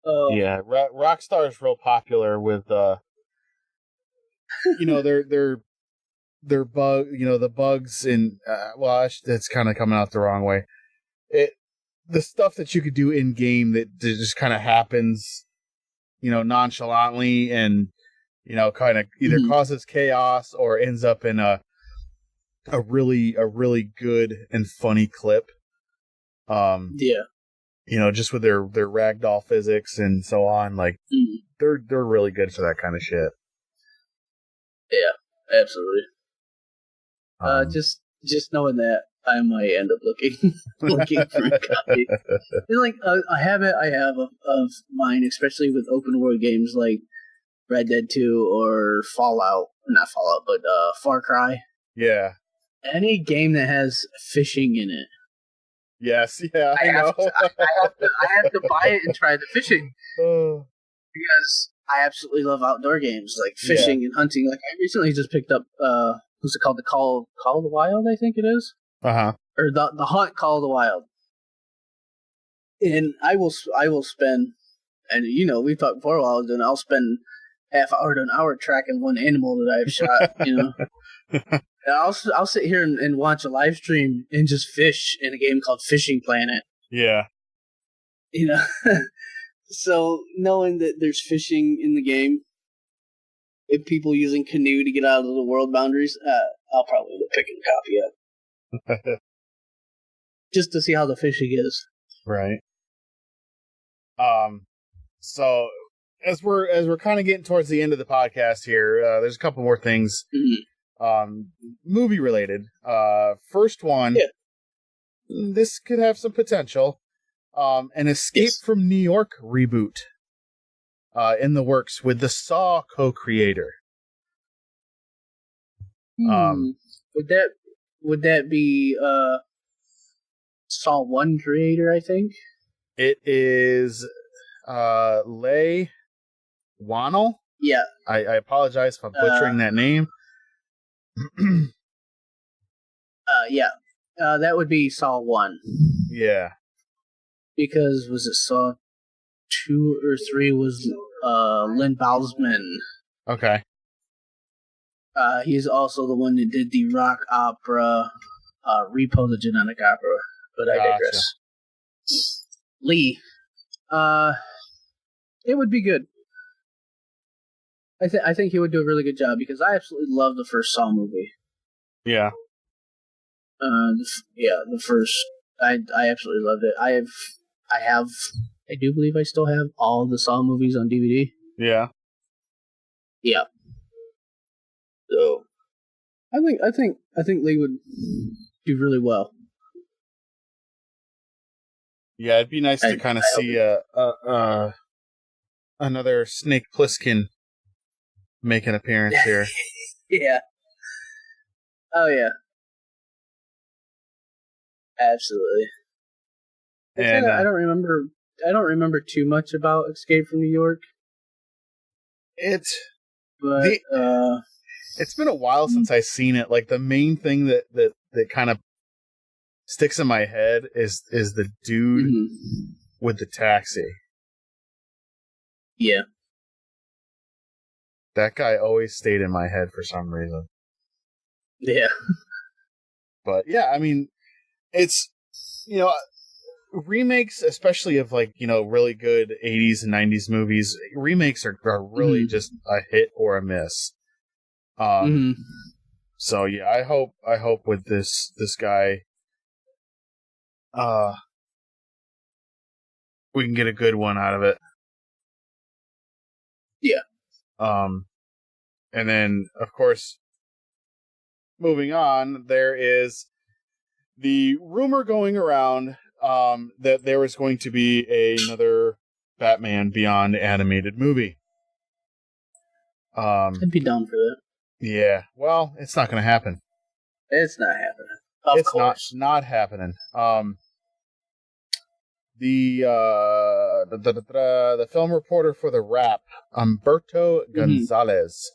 S2: Yeah, Rockstar is real popular with their bug, the bugs in that's kind of coming out the wrong way. The stuff that you could do in game that just kind of happens, nonchalantly, and kind of either causes chaos or ends up in a really good and funny clip. just with their ragdoll physics and so on, like they're really good for that kind of shit.
S3: Yeah, absolutely. Just knowing that I might end up looking for a copy. It's like a habit I have of mine, especially with open world games like Red Dead 2 or not Fallout, but Far Cry.
S2: Yeah.
S3: Any game that has fishing in it.
S2: Yes, yeah, I know.
S3: I have to buy it and try the fishing. Because I absolutely love outdoor games like fishing and hunting. Like I recently just picked up what's it called? The Call of the Wild, I think it is.
S2: Uh-huh.
S3: Or the Hunt Call of the Wild. And I will spend, and we've talked before while I was doing it, I'll spend half hour to an hour tracking one animal that I've shot, And I'll sit here and watch a live stream and just fish in a game called Fishing Planet.
S2: Yeah.
S3: So knowing that there's fishing in the game, if people using canoe to get out of the world boundaries, I'll probably end up picking a copy up. Just to see how the fishing is.
S2: Right. So as we're kind of getting towards the end of the podcast here, there's a couple more things. Movie related. First one, this could have some potential. An Escape from New York reboot in the works with the Saw co-creator.
S3: Would that be Saw 1 creator, I think?
S2: It is Leigh Whannell.
S3: Yeah.
S2: I apologize if I'm butchering that name.
S3: Yeah. That would be Saw 1.
S2: Yeah.
S3: Because was it Saw 2 or 3 was Lynn Balsman.
S2: Okay.
S3: He's also the one that did the rock opera Repo the Genetic Opera. But I digress. Lee. It would be good. I think he would do a really good job because I absolutely love the first Saw movie.
S2: Yeah.
S3: The first. I absolutely loved it. I do believe I still have all the Saw movies on DVD.
S2: Yeah.
S3: Yeah. So, I think Lee would do really well.
S2: Yeah, it'd be nice to kind of see another Snake Plissken make an appearance here.
S3: Yeah. Oh yeah. Absolutely. And I don't remember too much about Escape from New York.
S2: It's been a while since I've seen it. Like the main thing that kind of sticks in my head is the dude with the taxi.
S3: Yeah.
S2: That guy always stayed in my head for some reason.
S3: Yeah.
S2: But yeah, I mean, it's, remakes, especially of really good 80s and 90s movies, remakes are really just a hit or a miss. So yeah, I hope with this guy, we can get a good one out of it.
S3: Yeah.
S2: And then of course, moving on, there is the rumor going around that there was going to be another Batman Beyond animated movie.
S3: I'd be down for that.
S2: Yeah, well, it's not going to happen.
S3: It's not happening.
S2: It's not happening. The film reporter for The Wrap, Humberto Gonzalez,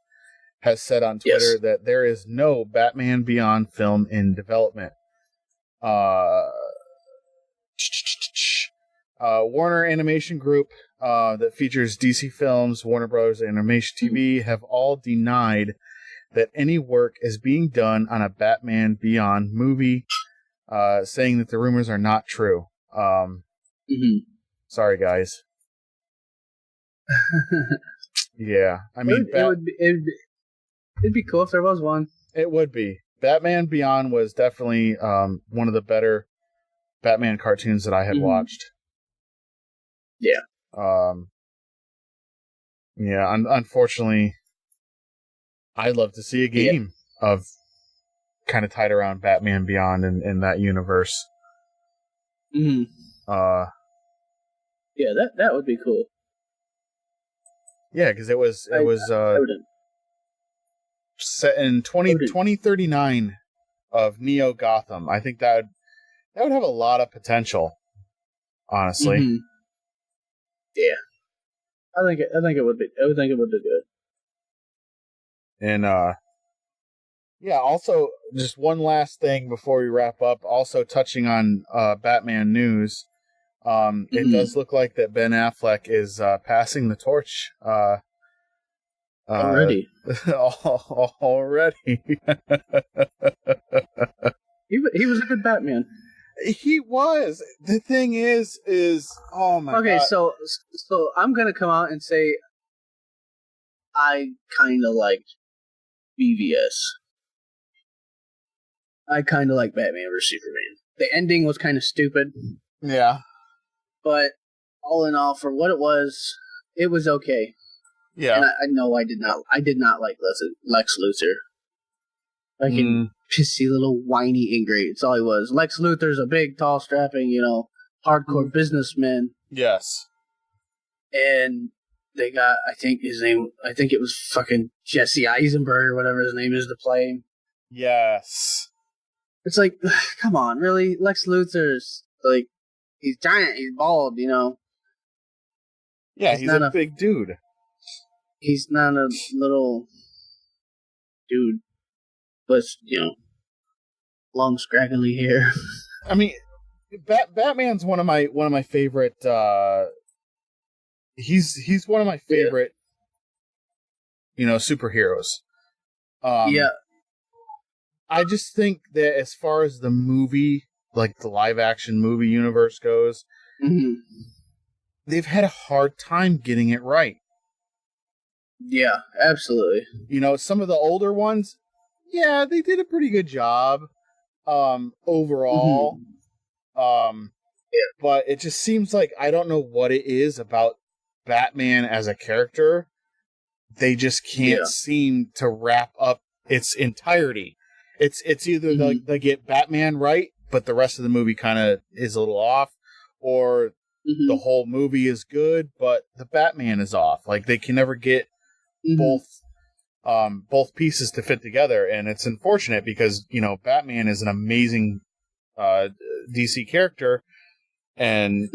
S2: has said on Twitter that there is no Batman Beyond film in development. Warner Animation Group, that features DC Films, Warner Bros. Animation TV, have all denied that any work is being done on a Batman Beyond movie, saying that the rumors are not true. Sorry, guys. Yeah, I mean,
S3: it'd be cool if there was one.
S2: It would be. Batman Beyond was definitely one of the better Batman cartoons that I had watched.
S3: Yeah.
S2: Yeah, unfortunately, I'd love to see a game of kind of tied around Batman Beyond in that universe.
S3: Mm-hmm. Yeah, that would be cool.
S2: Yeah, because it was set in 2039 of Neo Gotham. I think that would have a lot of potential, honestly.
S3: Mm-hmm. Yeah. I think it would be. I would think it would be good.
S2: And yeah. Also, just one last thing before we wrap up. Also, touching on Batman news. It does look like that Ben Affleck is passing the torch.
S3: Already.
S2: Already.
S3: He was a good Batman.
S2: He was. The thing is oh my god.
S3: Okay, so I'm gonna come out and say I kind of liked BVS. I kind of like Batman vs Superman. The ending was kind of stupid.
S2: Yeah.
S3: But all in all, for what it was okay.
S2: Yeah.
S3: And I know I did not like Lex Luthor. Fucking pissy little whiny ingrate. It's all he was. Lex Luthor's a big, tall, strapping, hardcore businessman.
S2: Yes.
S3: And they got, I think it was fucking Jesse Eisenberg or whatever his name is to play him.
S2: Yes.
S3: It's like, come on, really? Lex Luthor's like, he's giant, he's bald,
S2: Yeah, he's a big dude.
S3: He's not a little dude, but long scraggly hair.
S2: I mean, Batman's one of my favorite. He's one of my favorite, superheroes.
S3: Yeah.
S2: I just think that as far as the movie, like the live action movie universe goes, they've had a hard time getting it right.
S3: Yeah, absolutely.
S2: Some of the older ones, yeah, they did a pretty good job overall. But it just seems like I don't know what it is about Batman as a character. They just can't seem to wrap up its entirety. It's either they get Batman right, but the rest of the movie kind of is a little off, or the whole movie is good, but the Batman is off. Like they can never get both pieces to fit together, and it's unfortunate because Batman is an amazing DC character, and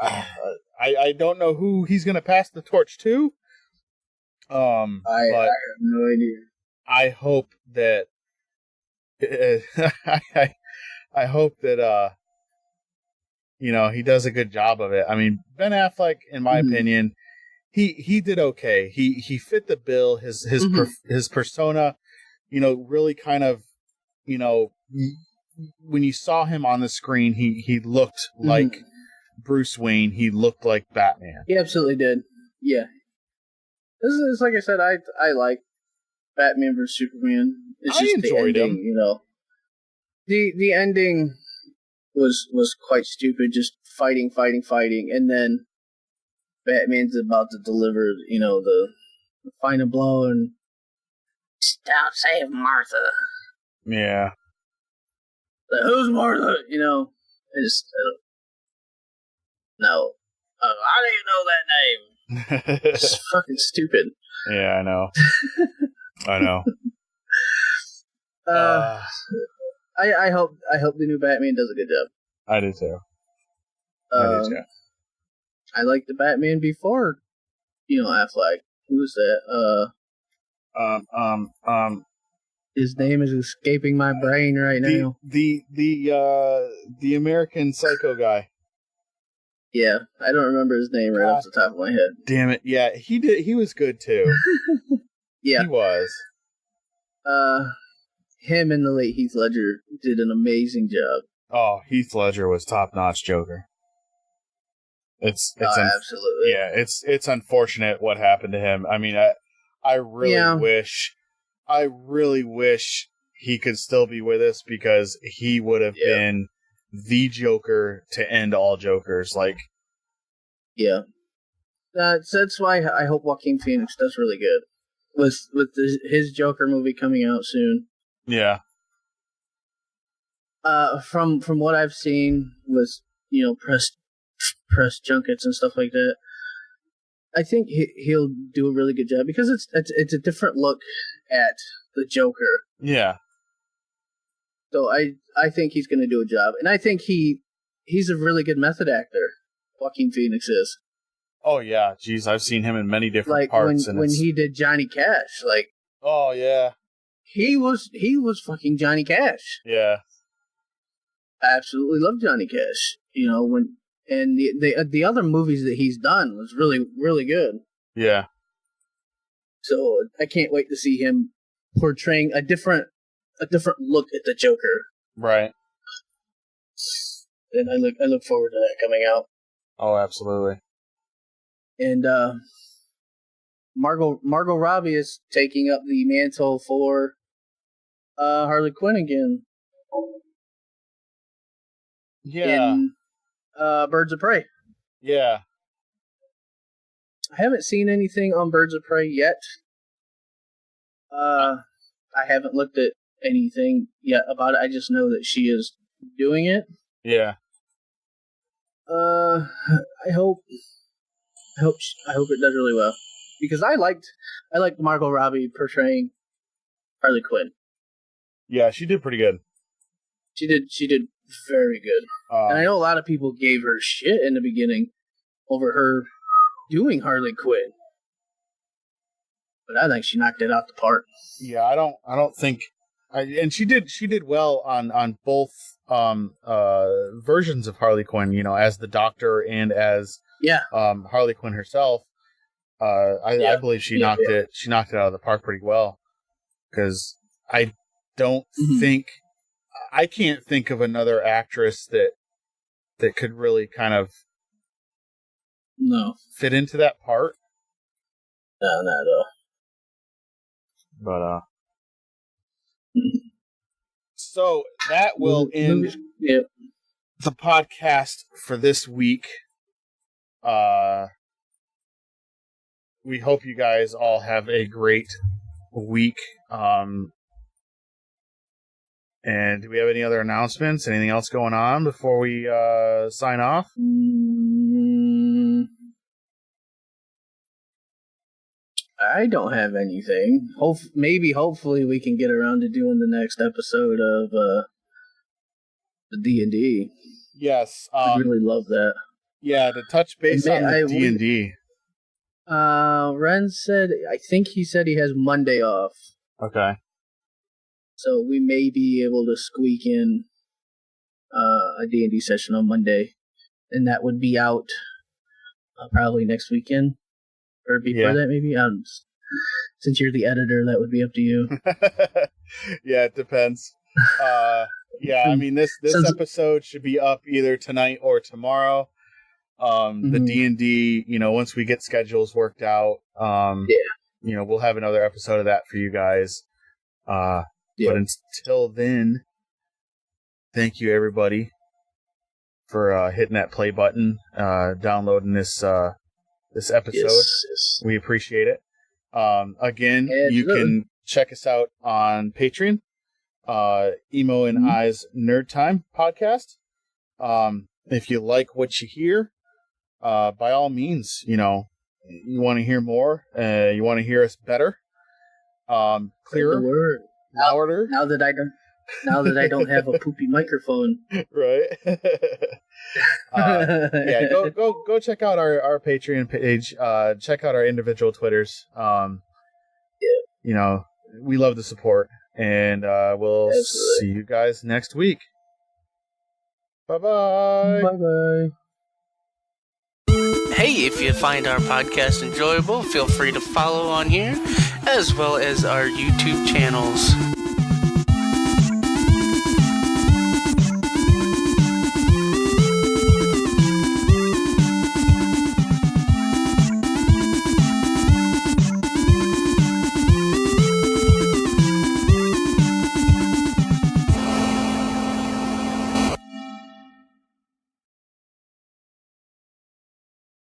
S2: I don't know who he's going to pass the torch to. I have
S3: no idea.
S2: I hope that I hope that he does a good job of it. I mean, Ben Affleck, in my opinion, he did okay. He fit the bill. His persona, really kind of, when you saw him on the screen, he looked like Bruce Wayne. He looked like Batman.
S3: He absolutely did. Yeah. This is like I said. I like Batman vs Superman. It's just
S2: enjoyed
S3: the ending,
S2: him.
S3: The ending was quite stupid. Just fighting, and then Batman's about to deliver, the final blow, and don't save Martha.
S2: Yeah.
S3: Like, who's Martha? I don't. No. How do you know that name? It's fucking stupid.
S2: Yeah, I know. I know.
S3: I hope the new Batman does a good job.
S2: I do too.
S3: I like the Batman before, Affleck. Who was that? His name is escaping my brain right now.
S2: The American Psycho guy.
S3: Yeah, I don't remember his name right off the top of my head.
S2: Damn it! Yeah, he did. He was good too.
S3: Yeah,
S2: he was.
S3: Him and the late Heath Ledger did an amazing job.
S2: Oh, Heath Ledger was top-notch Joker.
S3: Absolutely.
S2: Yeah, it's unfortunate what happened to him. I mean, I really wish he could still be with us because he would have been the Joker to end all Jokers. Like,
S3: yeah, that's why I hope Joaquin Phoenix does really good with his Joker movie coming out soon.
S2: Yeah.
S3: From what I've seen with press junkets and stuff like that, I think he'll do a really good job because it's a different look at the Joker.
S2: Yeah.
S3: So I think he's going to do a job, and I think he's a really good method actor. Joaquin Phoenix is.
S2: Oh yeah, jeez, I've seen him in many different
S3: like
S2: parts.
S3: When he did Johnny Cash, like.
S2: Oh yeah.
S3: He was fucking Johnny Cash.
S2: Yeah.
S3: I absolutely love Johnny Cash. And the other movies that he's done was really, really good.
S2: Yeah.
S3: So I can't wait to see him portraying a different look at the Joker.
S2: Right.
S3: And I look forward to that coming out.
S2: Oh, absolutely.
S3: And Margot Robbie is taking up the mantle for Harley Quinn again.
S2: Yeah.
S3: In Birds of Prey.
S2: Yeah.
S3: I haven't seen anything on Birds of Prey yet. I haven't looked at anything yet about it. I just know that she is doing it.
S2: Yeah.
S3: I hope it does really well because I liked Margot Robbie portraying Harley Quinn.
S2: Yeah, she did pretty good.
S3: She did very good. And I know a lot of people gave her shit in the beginning over her doing Harley Quinn. But I think she knocked it out the park.
S2: Yeah, I don't think and she did well on both versions of Harley Quinn, as the Doctor and as Harley Quinn herself. I believe she knocked it out of the park pretty well. Because I don't think I can't think of another actress that could really kind of fit into that part.
S3: No, not at all.
S2: But so that will end the podcast for this week. We hope you guys all have a great week. And do we have any other announcements? Anything else going on before we sign off?
S3: I don't have anything. Hopefully we can get around to doing the next episode of the D&D.
S2: Yes.
S3: I'd really love that.
S2: Yeah, to touch base on the D&D.
S3: Ren said, I think he said he has Monday off.
S2: Okay.
S3: So we may be able to squeak in a D&D session on Monday. And that would be out probably next weekend. Or before that, maybe. Since you're the editor, that would be up to you.
S2: Yeah, it depends. I mean, this episode should be up either tonight or tomorrow. The D&D, once we get schedules worked out, we'll have another episode of that for you guys. But until then, thank you everybody for hitting that play button, downloading this episode. Yes. We appreciate it. Again, you can check us out on Patreon, Emo and Eyez Nerd Time podcast. If you like what you hear, by all means, you want to hear more, you want to hear us better, clearer, louder.
S3: Now that I don't have a poopy microphone,
S2: right? Go check out our Patreon page. Check out our individual Twitters. We love the support, and we'll see you guys next week. Bye-bye.
S3: Bye-bye.
S1: Hey, if you find our podcast enjoyable, feel free to follow on here, as well as our YouTube channels.